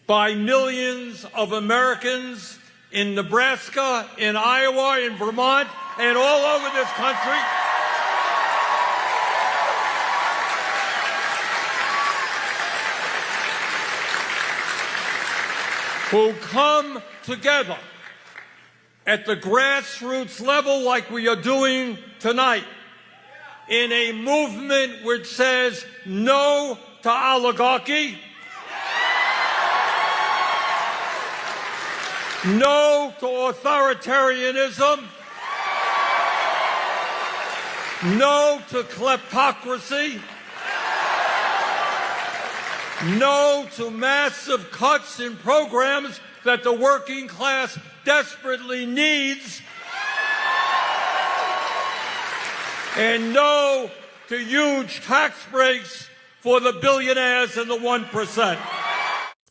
by millions of Americans in Nebraska, in Iowa, in Vermont, and all over this country. Who come together at the grassroots level like we are doing tonight in a movement which says no to oligarchy, no to authoritarianism, no to kleptocracy, no to massive cuts in programs that the working class desperately needs, and no to huge tax breaks for the billionaires and the 1%.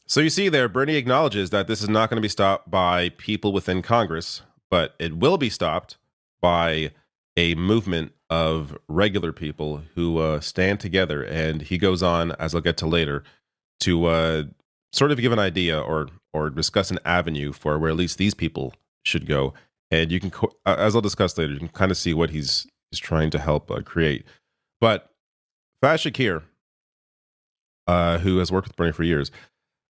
So you see there, Bernie acknowledges that this is not going to be stopped by people within Congress, but it will be stopped by a movement of regular people who stand together. And he goes on, as I'll get to later, to sort of give an idea or discuss an avenue for where at least these people should go. And you can, as I'll discuss later, you can kind of see what he's trying to help create. But Faz Shakir, who has worked with Bernie for years,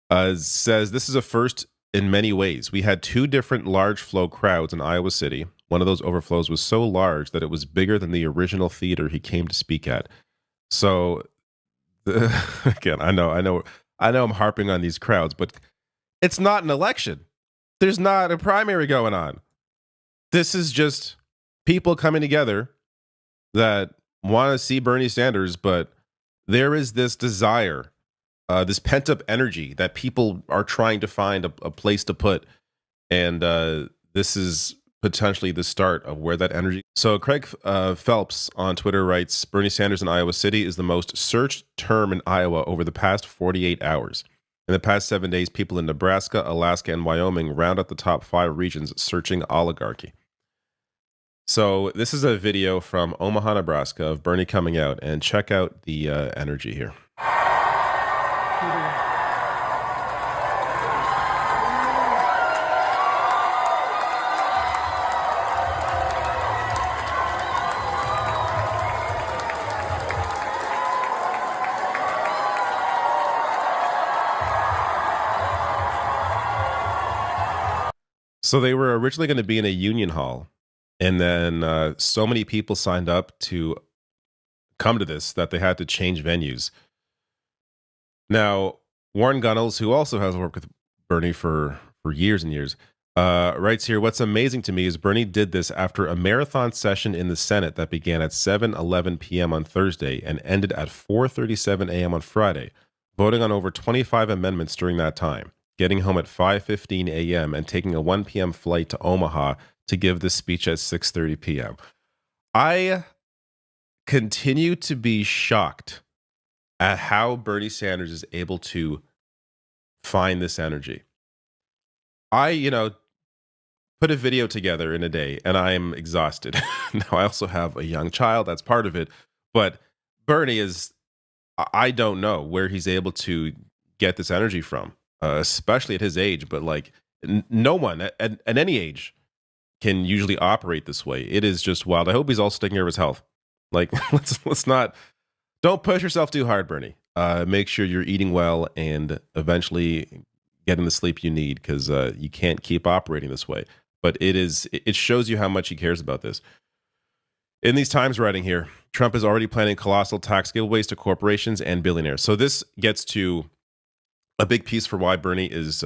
says this is a first in many ways. We had two different large flow crowds in Iowa City. One of those overflows was so large that it was bigger than the original theater he came to speak at. So, again, I know I'm harping on these crowds, but it's not an election. There's not a primary going on. This is just people coming together that want to see Bernie Sanders, but there is this desire, this pent-up energy that people are trying to find a place to put. And this is potentially the start of where that energy. So Craig Phelps on Twitter writes, Bernie Sanders in Iowa City is the most searched term in Iowa over the past 48 hours. In the past 7 days, people in Nebraska, Alaska, and Wyoming round out the top 5 regions searching oligarchy. So this is a video from Omaha, Nebraska of Bernie coming out, and check out the energy here. So they were originally going to be in a union hall, and then so many people signed up to come to this that they had to change venues. Now, Warren Gunnels, who also has worked with Bernie for years and years, writes here, what's amazing to me is Bernie did this after a marathon session in the Senate that began at 7:11 p.m. on Thursday and ended at 4:37 a.m. on Friday, voting on over 25 amendments during that time, getting home at 5:15 a.m. and taking a 1 p.m. flight to Omaha to give this speech at 6:30 p.m. I continue to be shocked at how Bernie Sanders is able to find this energy. I put a video together in a day and I am exhausted. Now, I also have a young child. That's part of it. But Bernie I don't know where he's able to get this energy from, especially at his age. But like no one at any age can usually operate this way. It is just wild. I hope he's also taking care of his health. Like, don't push yourself too hard, Bernie. Make sure you're eating well and eventually getting the sleep you need, because you can't keep operating this way. But it shows you how much he cares about this. In these times, writing here, Trump is already planning colossal tax giveaways to corporations and billionaires. So this gets to a big piece for why Bernie is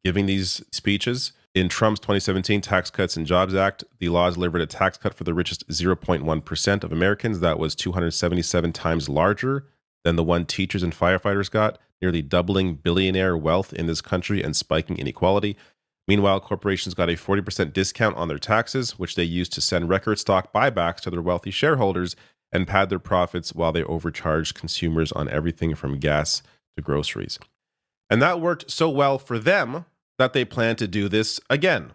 giving these speeches. In Trump's 2017 Tax Cuts and Jobs Act, the law delivered a tax cut for the richest 0.1% of Americans that was 277 times larger than the one teachers and firefighters got, nearly doubling billionaire wealth in this country and spiking inequality. Meanwhile, corporations got a 40% discount on their taxes, which they used to send record stock buybacks to their wealthy shareholders and pad their profits while they overcharged consumers on everything from gas to groceries. And that worked so well for them that they plan to do this again.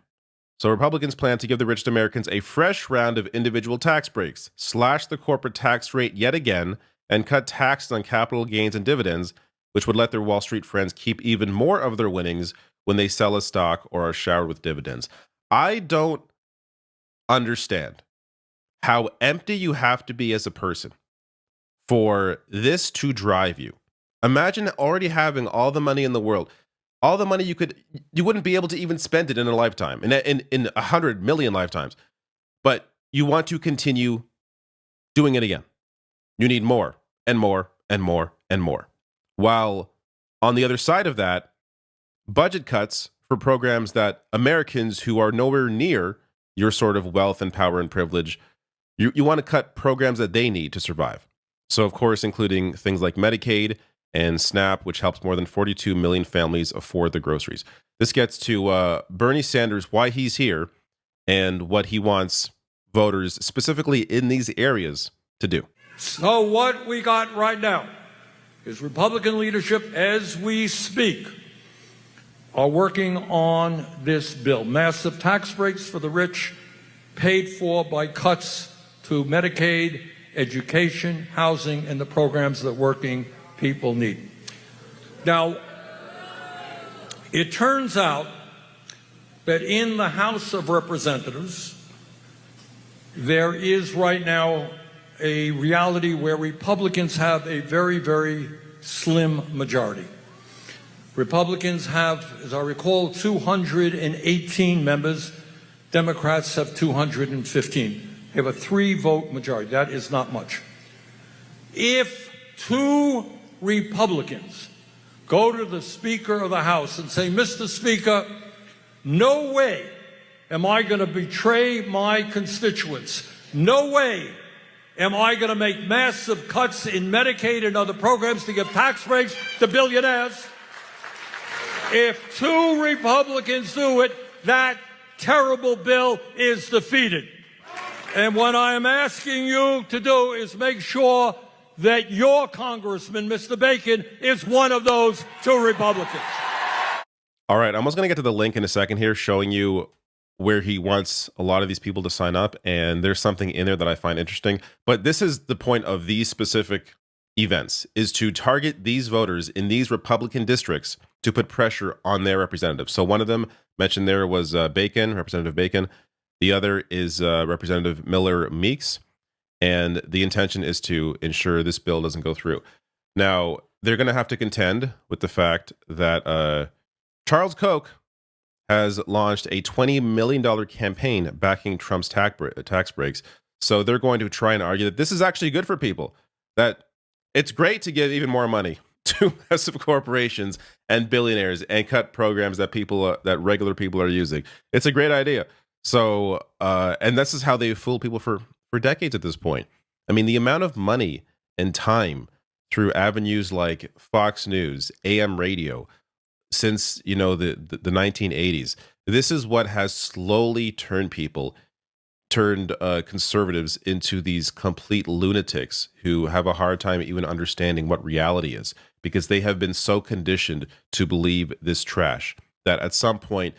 So Republicans plan to give the richest Americans a fresh round of individual tax breaks, slash the corporate tax rate yet again, and cut taxes on capital gains and dividends, which would let their Wall Street friends keep even more of their winnings when they sell a stock or are showered with dividends. I don't understand how empty you have to be as a person for this to drive you. Imagine already having all the money in the world. All the money you wouldn't be able to even spend it in a lifetime, in 100 million lifetimes. But you want to continue doing it again. You need more and more and more and more. While on the other side of that, budget cuts for programs that Americans who are nowhere near your sort of wealth and power and privilege, you want to cut programs that they need to survive. So, of course, including things like Medicaid and SNAP, which helps more than 42 million families afford the groceries. This gets to Bernie Sanders, why he's here, and what he wants voters, specifically in these areas, to do. So what we got right now is Republican leadership, as we speak, are working on this bill. Massive tax breaks for the rich, paid for by cuts to Medicaid, education, housing, and the programs that working people need. Now, it turns out that in the House of Representatives, there is right now a reality where Republicans have a very, very slim majority. Republicans have, as I recall, 218 members. Democrats have 215. They have a 3-vote majority. That is not much. If 2 Republicans go to the Speaker of the House and say, Mr. Speaker, no way am I going to betray my constituents. No way am I going to make massive cuts in Medicaid and other programs to give tax breaks to billionaires. If 2 Republicans do it, that terrible bill is defeated. And what I am asking you to do is make sure that your congressman, Mr. Bacon, is one of those 2 Republicans. All right, I'm also going to get to the link in a second here showing you where he wants a lot of these people to sign up, and there's something in there that I find interesting. But this is the point of these specific events, is to target these voters in these Republican districts to put pressure on their representatives. So one of them mentioned there was Representative Bacon. The other is Representative Miller Meeks. And the intention is to ensure this bill doesn't go through. Now, they're going to have to contend with the fact that Charles Koch has launched a $20 million campaign backing Trump's tax breaks. So they're going to try and argue that this is actually good for people, that it's great to give even more money to massive corporations and billionaires and cut programs that that regular people are using. It's a great idea. So, and this is how they fool people for decades at this point. I mean, the amount of money and time through avenues like Fox News, AM radio, since the 1980s, this is what has slowly turned conservatives into these complete lunatics who have a hard time even understanding what reality is, because they have been so conditioned to believe this trash that at some point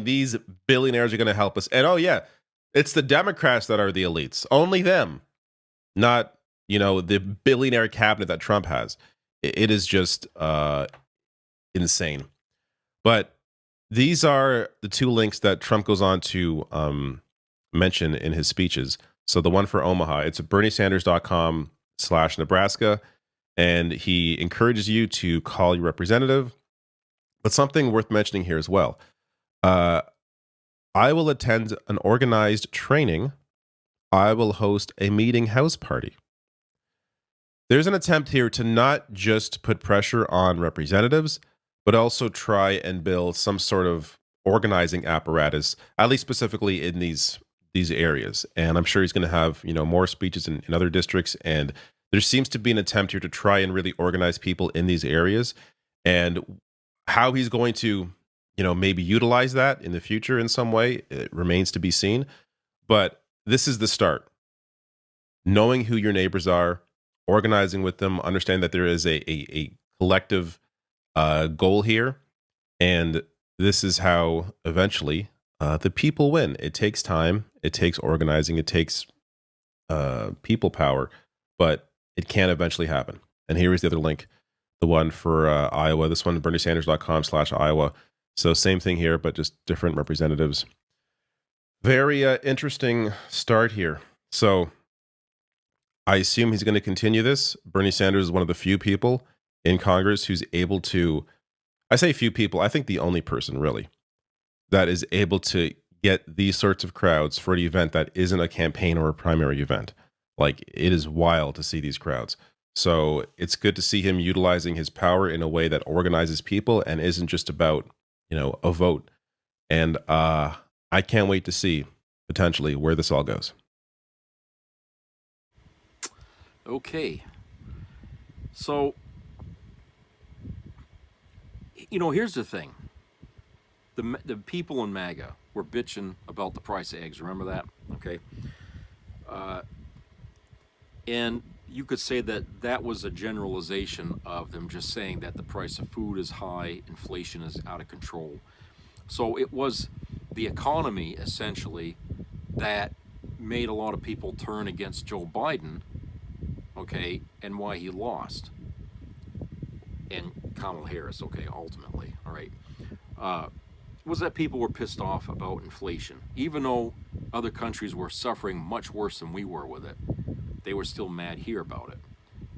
these billionaires are going to help us. And oh yeah, it's the Democrats that are the elites, only them, not the billionaire cabinet that Trump has. It is just insane. But these are the two links that Trump goes on to mention in his speeches. So the one for Omaha, it's berniesanders.com/Nebraska, and he encourages you to call your representative. But something worth mentioning here as well. I will attend an organized training. I will host a meeting house party. There's an attempt here to not just put pressure on representatives, but also try and build some sort of organizing apparatus, at least specifically in these areas. And I'm sure he's going to have more speeches in other districts. And there seems to be an attempt here to try and really organize people in these areas. And how he's going to maybe utilize that in the future in some way, it remains to be seen. But this is the start. Knowing who your neighbors are, organizing with them, understand that there is a collective goal here. And this is how eventually the people win. It takes time. It takes organizing. It takes people power. But it can eventually happen. And here is the other link, the one for Iowa. This one, berniesanders.com/Iowa. So same thing here, but just different representatives. Very interesting start here. So I assume he's going to continue this. Bernie Sanders is one of the few people in Congress who's able to, I say few people, I think the only person really, that is able to get these sorts of crowds for an event that isn't a campaign or a primary event. Like, it is wild to see these crowds. So it's good to see him utilizing his power in a way that organizes people and isn't just about, a vote. And I can't wait to see potentially where this all goes. Okay. So, here's the thing. The people in MAGA were bitching about the price of eggs. Remember that? Okay. And you could say that was a generalization of them just saying that the price of food is high, inflation is out of control. So it was the economy, essentially, that made a lot of people turn against Joe Biden, okay, and why he lost. And Kamala Harris, okay, ultimately, all right. Was that people were pissed off about inflation. Even though other countries were suffering much worse than we were with it, they were still mad here about it.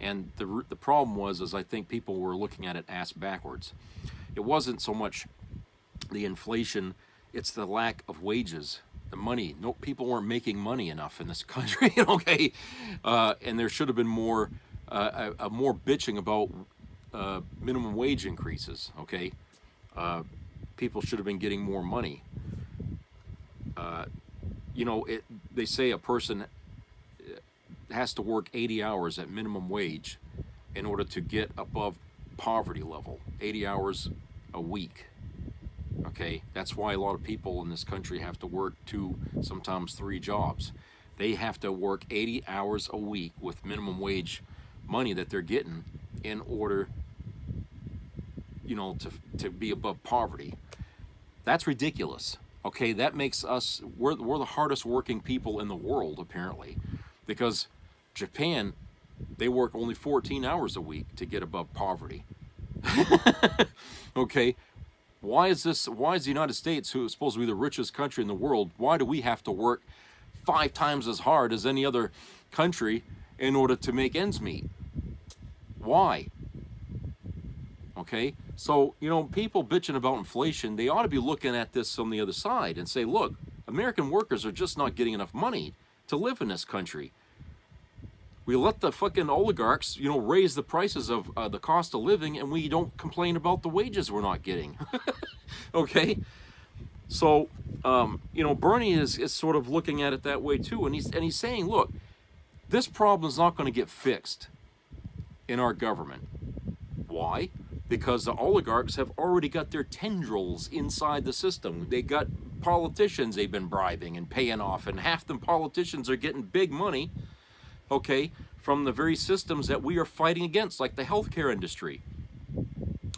And the problem was I think people were looking at it ass backwards. It wasn't so much the inflation, it's the lack of wages, the money. No, people weren't making money enough in this country, okay? And there should have been more bitching about minimum wage increases, okay? People should have been getting more money. They say a person has to work 80 hours at minimum wage in order to get above poverty level, 80 hours a week. Okay, that's why a lot of people in this country have to work 2, sometimes 3 jobs. They have to work 80 hours a week with minimum wage money that they're getting in order, to be above poverty. That's ridiculous. Okay, that makes us, we're the hardest working people in the world, apparently. Because Japan, they work only 14 hours a week to get above poverty. Okay, why is the United States, who is supposed to be the richest country in the world, why do we have to work 5 times as hard as any other country in order to make ends meet? Why? Okay, so, you know, people bitching about inflation, they ought to be looking at this on the other side and say, look, American workers are just not getting enough money to live in this country. We let the fucking oligarchs, you know, raise the prices of the cost of living, and we don't complain about the wages we're not getting. Okay, so you know, Bernie is sort of looking at it that way too, and he's saying, look, this problem is not going to get fixed in our government. Why? Because the oligarchs have already got their tendrils inside the system. They got politicians they've been bribing and paying off, and half the politicians are getting big money, okay, from the very systems that we are fighting against, like the healthcare industry.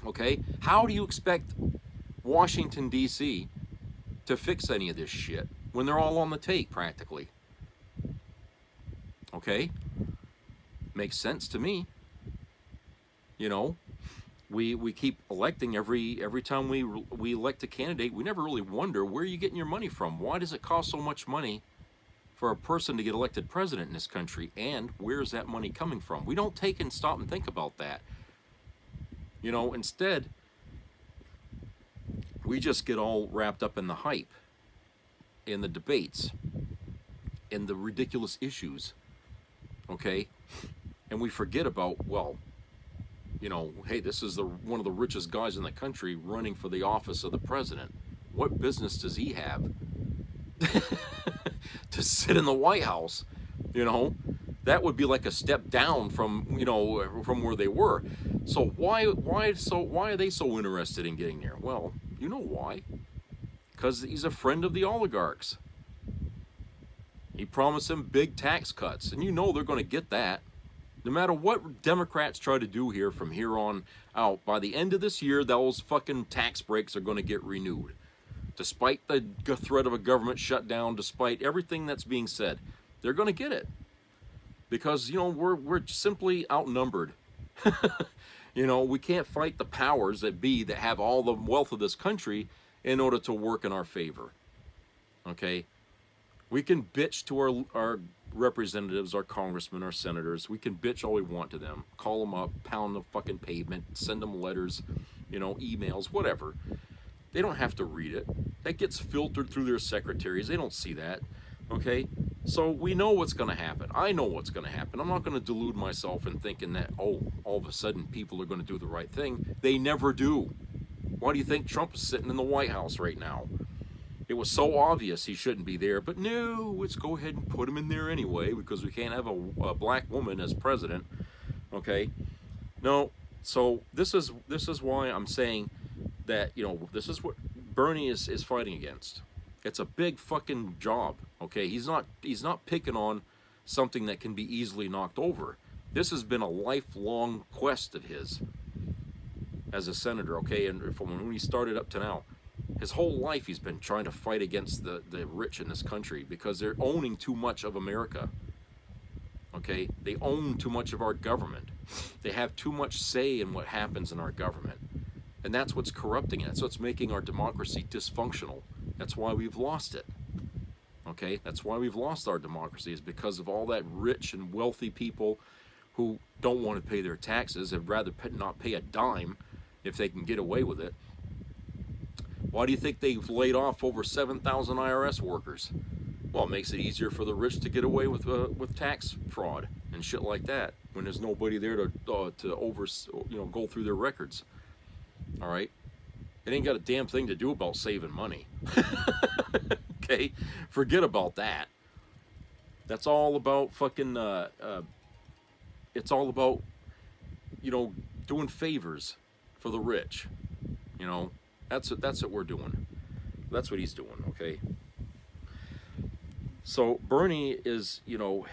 Okay, how do you expect Washington, D.C. to fix any of this shit when they're all on the take, practically? Okay, makes sense to me. You know, we keep electing every time we elect a candidate. We never really wonder, where are you getting your money from? Why does it cost so much money for a person to get elected president in this country, and where's that money coming from? We don't take and stop and think about that. You know, instead, we just get all wrapped up in the hype, in the debates, in the ridiculous issues, okay? And we forget about, well, you know, hey, this is one of the richest guys in the country running for the office of the president. What business does he have to sit in the White House? You know, that would be like a step down from, you know, from where they were. So why are they so interested in getting there? Well, you know why? Because he's a friend of the oligarchs. He promised them big tax cuts, and you know they're going to get that. No matter what Democrats try to do here from here on out, by the end of this year, those fucking tax breaks are going to get renewed. Despite the threat of a government shutdown, despite everything that's being said, they're going to get it. Because, you know, we're simply outnumbered. You know, we can't fight the powers that be that have all the wealth of this country in order to work in our favor. Okay? We can bitch to our representatives, our congressmen, our senators. We can bitch all we want to them. Call them up, pound the fucking pavement, send them letters, you know, emails, whatever. They don't have to read it. That gets filtered through their secretaries. They don't see that. Okay? So we know what's going to happen. I know what's going to happen. I'm not going to delude myself in thinking that, oh, all of a sudden people are going to do the right thing. They never do. Why do you think Trump is sitting in the White House right now? It was so obvious he shouldn't be there, but no, let's go ahead and put him in there anyway, because we can't have a black woman as president. Okay? No, so this is why I'm saying that, you know, this is what Bernie is fighting against. It's a big fucking job, okay? He's not picking on something that can be easily knocked over. This has been a lifelong quest of his as a senator, okay? And from when he started up to now, his whole life he's been trying to fight against the rich in this country because they're owning too much of America, okay? They own too much of our government. They have too much say in what happens in our government. And that's what's corrupting it. That's what's making our democracy dysfunctional. That's why we've lost it. Okay? That's why we've lost our democracy, is because of all that rich and wealthy people who don't want to pay their taxes, have rather not pay a dime if they can get away with it. Why do you think they've laid off over 7,000 IRS workers? Well, it makes it easier for the rich to get away with tax fraud and shit like that when there's nobody there to go through their records. All right? It ain't got a damn thing to do about saving money. Okay? Forget about that. That's all about fucking, it's all about, you know, doing favors for the rich. You know? That's what we're doing. That's what he's doing, okay? So Bernie is, you know,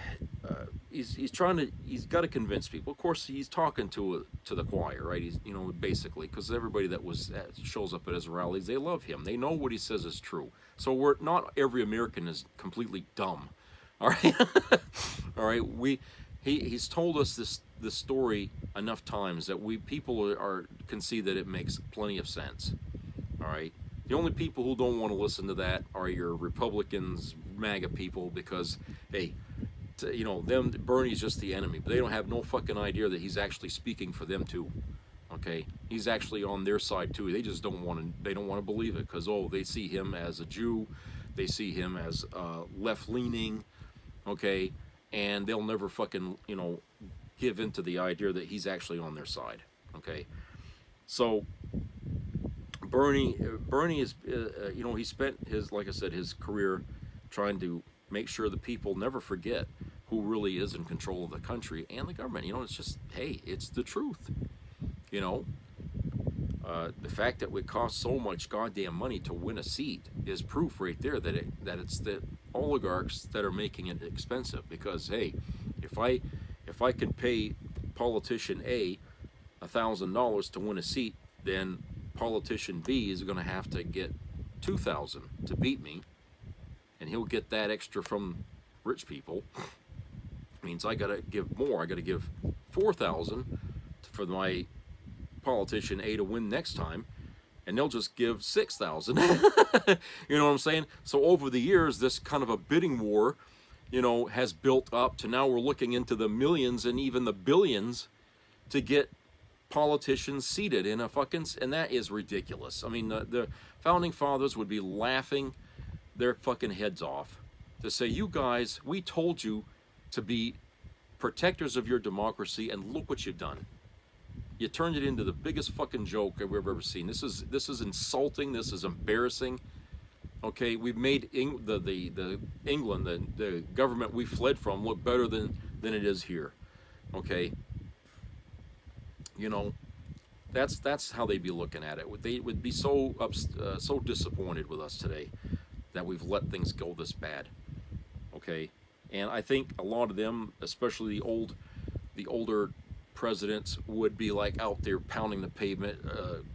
he's got to convince people. Of course, he's talking to the choir, right? He's, you know, basically, because everybody that shows up at his rallies, they love him. They know what he says is true. So not every American is completely dumb. All right, all right. He's told us this story enough times that people can see that it makes plenty of sense. All right. The only people who don't want to listen to that are your Republicans, MAGA people, because hey, you know, Bernie's just the enemy, but they don't have no fucking idea that he's actually speaking for them too. Okay, he's actually on their side too. They just don't want to. They don't want to believe it because they see him as a Jew, they see him as left-leaning. Okay, and they'll never fucking, you know, give into the idea that he's actually on their side. Okay, so Bernie is, you know, he spent like I said, his career trying to make sure the people never forget who really is in control of the country and the government. You know, it's just, hey, it's the truth. You know, the fact that it costs so much goddamn money to win a seat is proof right there that it's the oligarchs that are making it expensive. Because hey, if I can pay politician A $1,000 to win a seat, then politician B is going to have to get $2,000 to beat me, and he'll get that extra from rich people. Means I got to give more. I got to give $4,000 for my politician A to win next time, and they'll just give $6,000. You know what I'm saying? So over the years, this kind of a bidding war, you know, has built up to now we're looking into the millions and even the billions to get politicians seated in a fucking, and that is ridiculous. I mean, the founding fathers would be laughing their fucking heads off to say, you guys, we told you to be protectors of your democracy, and look what you've done. You turned it into the biggest fucking joke we've ever seen. This is insulting. This is embarrassing. Okay, we've made England, the government we fled from, look better than it is here. Okay, you know, that's how they'd be looking at it. They would be so disappointed with us today that we've let things go this bad. Okay, and I think a lot of them, especially the older presidents, would be like out there pounding the pavement,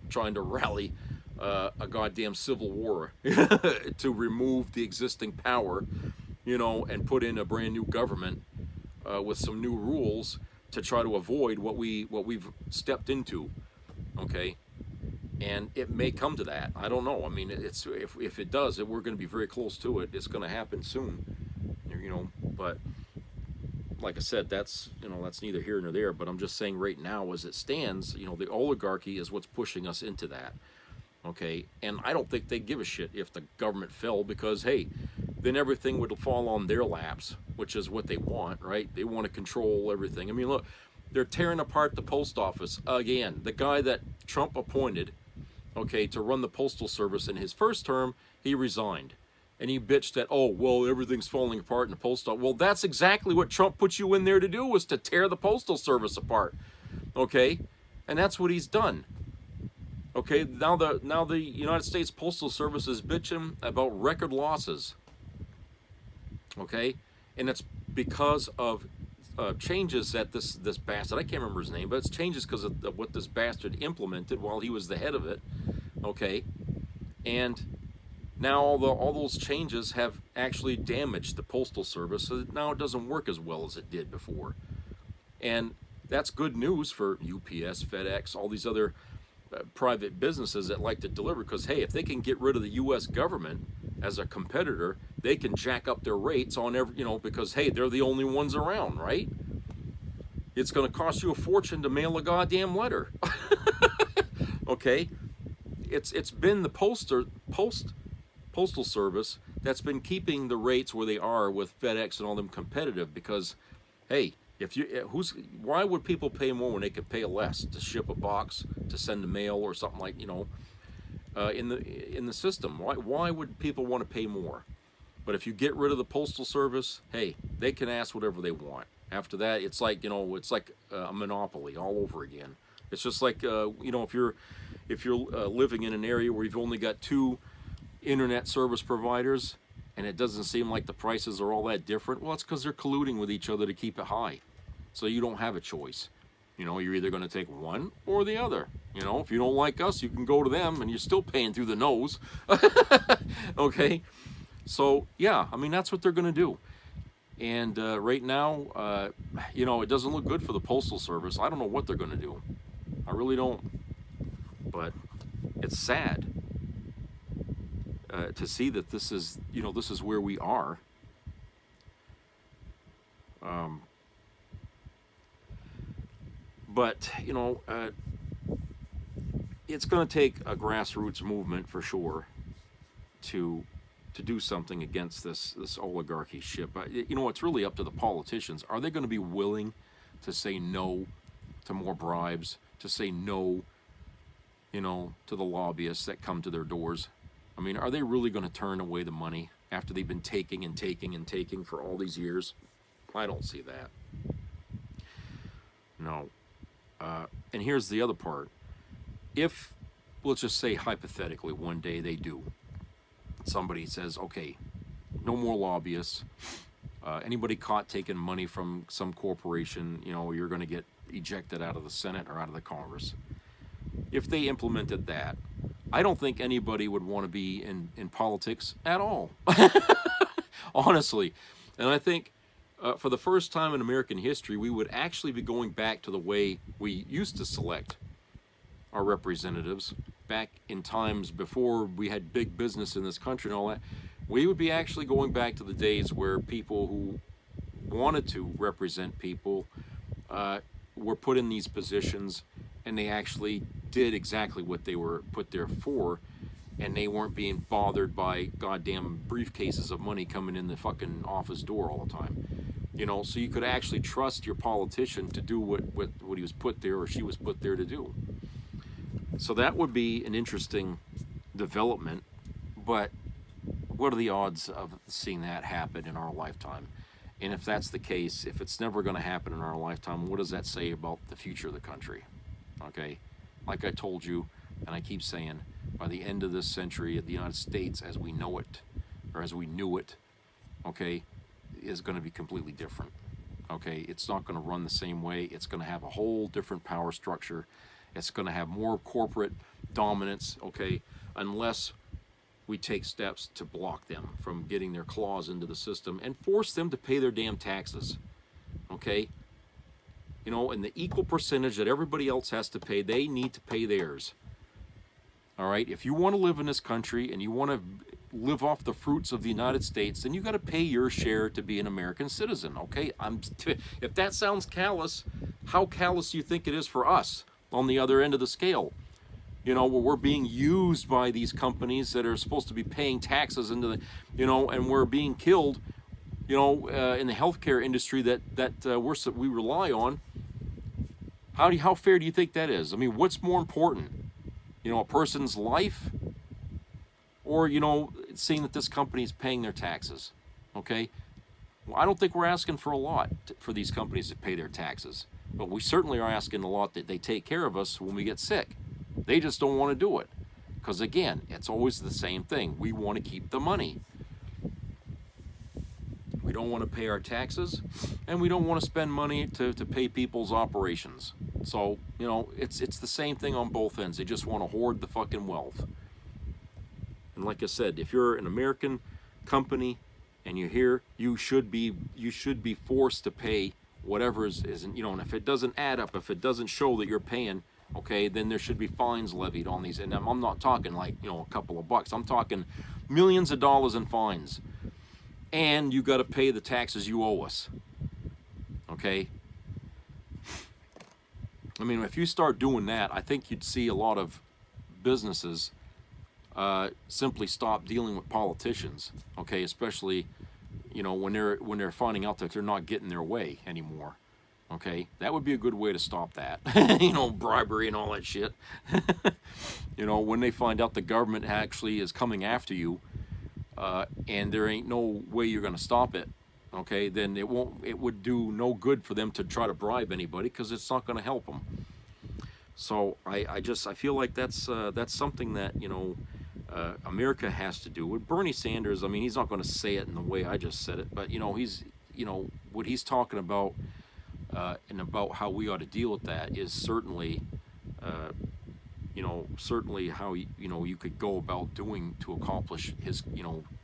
trying to rally a goddamn civil war to remove the existing power, you know, and put in a brand new government with some new rules to try to avoid what we've stepped into. Okay, and it may come to that. I don't know. I mean, it's if it does, we're going to be very close to it. It's going to happen soon, you know. But like I said, that's neither here nor there. But I'm just saying right now, as it stands, you know, the oligarchy is what's pushing us into that. Okay, and I don't think they give a shit if the government fell, because hey, then everything would fall on their laps, which is what they want, right? They want to control everything. I mean, look, they're tearing apart the post office again. The guy that Trump appointed, okay, to run the postal service in his first term, he resigned. And he bitched that, oh, well, everything's falling apart in the post office. Well, that's exactly what Trump put you in there to do, was to tear the postal service apart. Okay? And that's what he's done. Okay, now the United States Postal Service is bitching about record losses. Okay? And it's because of changes that this bastard, I can't remember his name, but it's changes because of what this bastard implemented while he was the head of it. Okay? And now all those changes have actually damaged the Postal Service, so that now it doesn't work as well as it did before. And that's good news for UPS, FedEx, all these other private businesses that like to deliver, because hey, if they can get rid of the U.S. government as a competitor, they can jack up their rates on every, you know, because hey, they're the only ones around, right? It's going to cost you a fortune to mail a goddamn letter. Okay, it's been the postal service that's been keeping the rates where they are with FedEx and all them competitive, because hey, why would people pay more when they could pay less to ship a box, to send a mail or something, like, you know, in the system? Why would people want to pay more? But if you get rid of the postal service, hey, they can ask whatever they want. After that, it's like, you know, it's like a monopoly all over again. It's just like, you know, if you're living in an area where you've only got 2 internet service providers, and it doesn't seem like the prices are all that different, well, it's because they're colluding with each other to keep it high. So you don't have a choice. You know, you're either going to take one or the other. You know, if you don't like us, you can go to them, and you're still paying through the nose. Okay? So, yeah, I mean, that's what they're going to do. And right now, you know, it doesn't look good for the Postal Service. I don't know what they're going to do. I really don't. But it's sad to see that this is, you know, this is where we are. But, you know, it's going to take a grassroots movement for sure to do something against this oligarchy ship. You know, it's really up to the politicians. Are they going to be willing to say no to more bribes, to say no, you know, to the lobbyists that come to their doors? I mean, are they really going to turn away the money after they've been taking and taking and taking for all these years? I don't see that. No. And here's the other part. If, let's just say hypothetically, one day they do, somebody says, okay, no more lobbyists. Anybody caught taking money from some corporation, you know, you're going to get ejected out of the Senate or out of the Congress. If they implemented that, I don't think anybody would want to be in politics at all. Honestly. And I think for the first time in American history, we would actually be going back to the way we used to select our representatives back in times before we had big business in this country and all that. We would be actually going back to the days where people who wanted to represent people were put in these positions, and they actually did exactly what they were put there for, and they weren't being bothered by goddamn briefcases of money coming in the fucking office door all the time. You know, so you could actually trust your politician to do what he was put there or she was put there to do. So that would be an interesting development, but what are the odds of seeing that happen in our lifetime? And if that's the case, if it's never going to happen in our lifetime, what does that say about the future of the country? Okay, like I told you, and I keep saying, by the end of this century, the United States as we know it, or as we knew it, okay, is going to be completely different. Okay, it's not going to run the same way. It's going to have a whole different power structure. It's going to have more corporate dominance, okay, unless we take steps to block them from getting their claws into the system and force them to pay their damn taxes, okay? You know, and the equal percentage that everybody else has to pay, they need to pay theirs. All right, if you want to live in this country and you want to live off the fruits of the United States, then you got to pay your share to be an American citizen, okay? If that sounds callous, how callous do you think it is for us on the other end of the scale? You know, where we're being used by these companies that are supposed to be paying taxes into the, you know, and we're being killed, you know, in the healthcare industry that we rely on. How fair do you think that is? I mean, what's more important? You know, a person's life, or, you know, seeing that this company is paying their taxes, okay? Well, I don't think we're asking for a lot for these companies to pay their taxes, but we certainly are asking a lot that they take care of us when we get sick. They just don't want to do it, because again, it's always the same thing. We want to keep the money. We don't want to pay our taxes, and we don't want to spend money to pay people's operations. So, you know, it's the same thing on both ends. They just want to hoard the fucking wealth. And like I said, if you're an American company and you're here, you should be forced to pay whatever is, you know, and if it doesn't add up, if it doesn't show that you're paying, okay, then there should be fines levied on these. And I'm not talking like, you know, a couple of bucks. I'm talking millions of dollars in fines. And you got to pay the taxes you owe us. Okay? I mean, if you start doing that, I think you'd see a lot of businesses simply stop dealing with politicians. Okay, especially, you know, when they're finding out that they're not getting their way anymore. Okay, that would be a good way to stop that. You know, bribery and all that shit. You know, when they find out the government actually is coming after you, and there ain't no way you're going to stop it, okay, then it would do no good for them to try to bribe anybody, because it's not going to help them. So I feel like that's something that, you know, America has to do it. Bernie Sanders, I mean, he's not going to say it in the way I just said it, but he's, what he's talking about and about how we ought to deal with that is certainly, certainly how you could go about doing to accomplish his,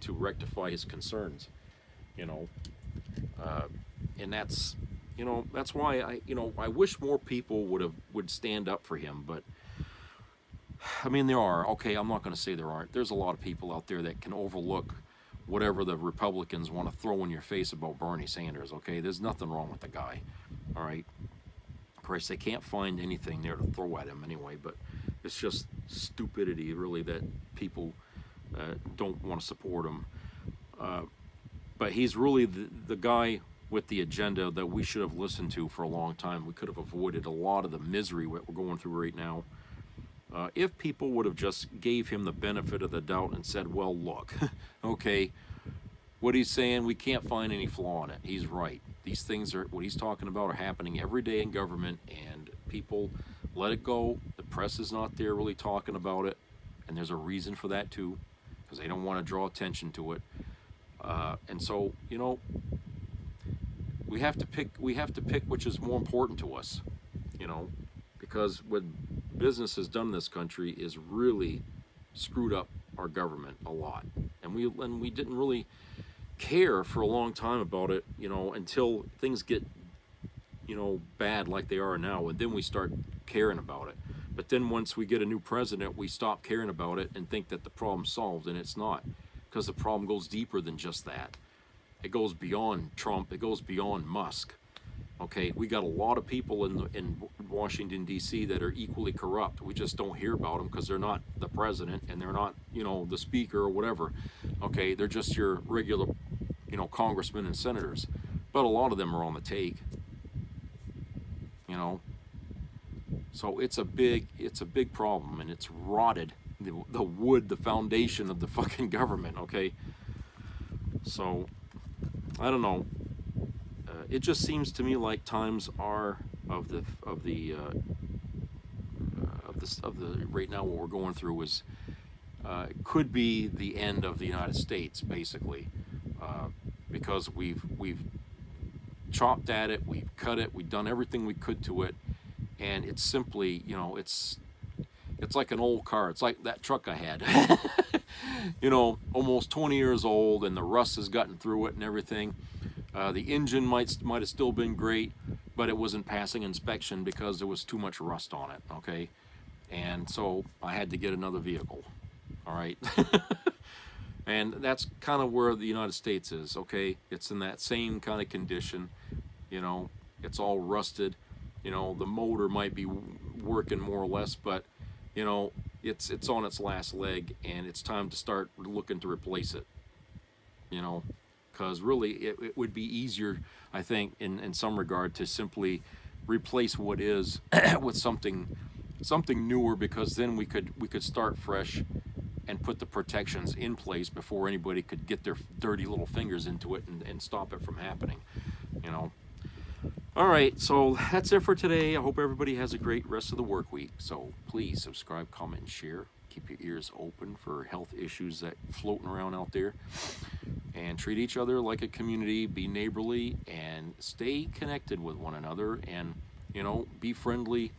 to rectify his concerns, and that's, that's why I wish more people would stand up for him, but. I mean, there are. Okay, I'm not going to say there aren't. There's a lot of people out there that can overlook whatever the Republicans want to throw in your face about Bernie Sanders, okay? There's nothing wrong with the guy, all right? Of course, they can't find anything there to throw at him anyway, but it's just stupidity, really, that people don't want to support him. But he's really the guy with the agenda that we should have listened to for a long time. We could have avoided a lot of the misery that we're going through right now. If people would have just gave him the benefit of the doubt and said, well, look, okay, what he's saying, we can't find any flaw in it. He's right. These things are, what he's talking about are happening every day in government, and people let it go. The press is not there really talking about it, and there's a reason for that too, because they don't want to draw attention to it. And so, we have to pick which is more important to us, because what business has done in this country is really screwed up our government a lot, and we didn't really care for a long time about it, until things get bad like they are now, and then we start caring about it. But then once we get a new president, we stop caring about it and think that the problem's solved, and it's not, because the problem goes deeper than just that. It goes beyond Trump. It goes beyond Musk. Okay, we got a lot of people in Washington, D.C. that are equally corrupt. We just don't hear about them because they're not the president and they're not, the speaker or whatever. Okay, they're just your regular, congressmen and senators. But a lot of them are on the take. So it's a big problem, and it's rotted the wood, the foundation of the fucking government. Okay, so I don't know. It just seems to me like times are of the right now what we're going through is could be the end of the United States, basically, because we've chopped at it, we've cut it, we've done everything we could to it, and it's simply, it's like an old car. It's like that truck I had, almost 20 years old, and the rust has gotten through it and everything. The engine might have still been great, but it wasn't passing inspection because there was too much rust on it, okay? And so I had to get another vehicle, all right? And that's kind of where the United States is, okay? It's in that same kind of condition, it's all rusted, the motor might be working more or less, but, it's on its last leg, and it's time to start looking to replace it, because really it would be easier, I think, in some regard, to simply replace what is with something newer, because then we could start fresh and put the protections in place before anybody could get their dirty little fingers into it and stop it from happening. All right, so that's it for today. I hope everybody has a great rest of the work week. So please subscribe, comment, and share. Keep your ears open for health issues that floating around out there, and treat each other like a community. Be neighborly and stay connected with one another, and be friendly.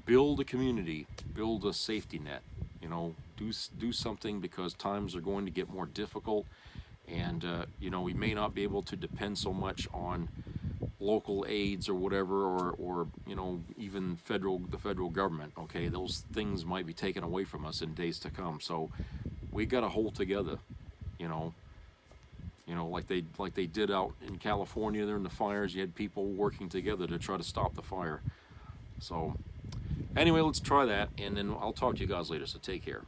Build a community, build a safety net. Do something, because times are going to get more difficult, and we may not be able to depend so much on local aids or whatever, or even the federal government. Okay, those things might be taken away from us in days to come. So we got to hold together. Like they did out in California there in the fires. You had people working together to try to stop the fire. So anyway, let's try that, and then I'll talk to you guys later. So take care.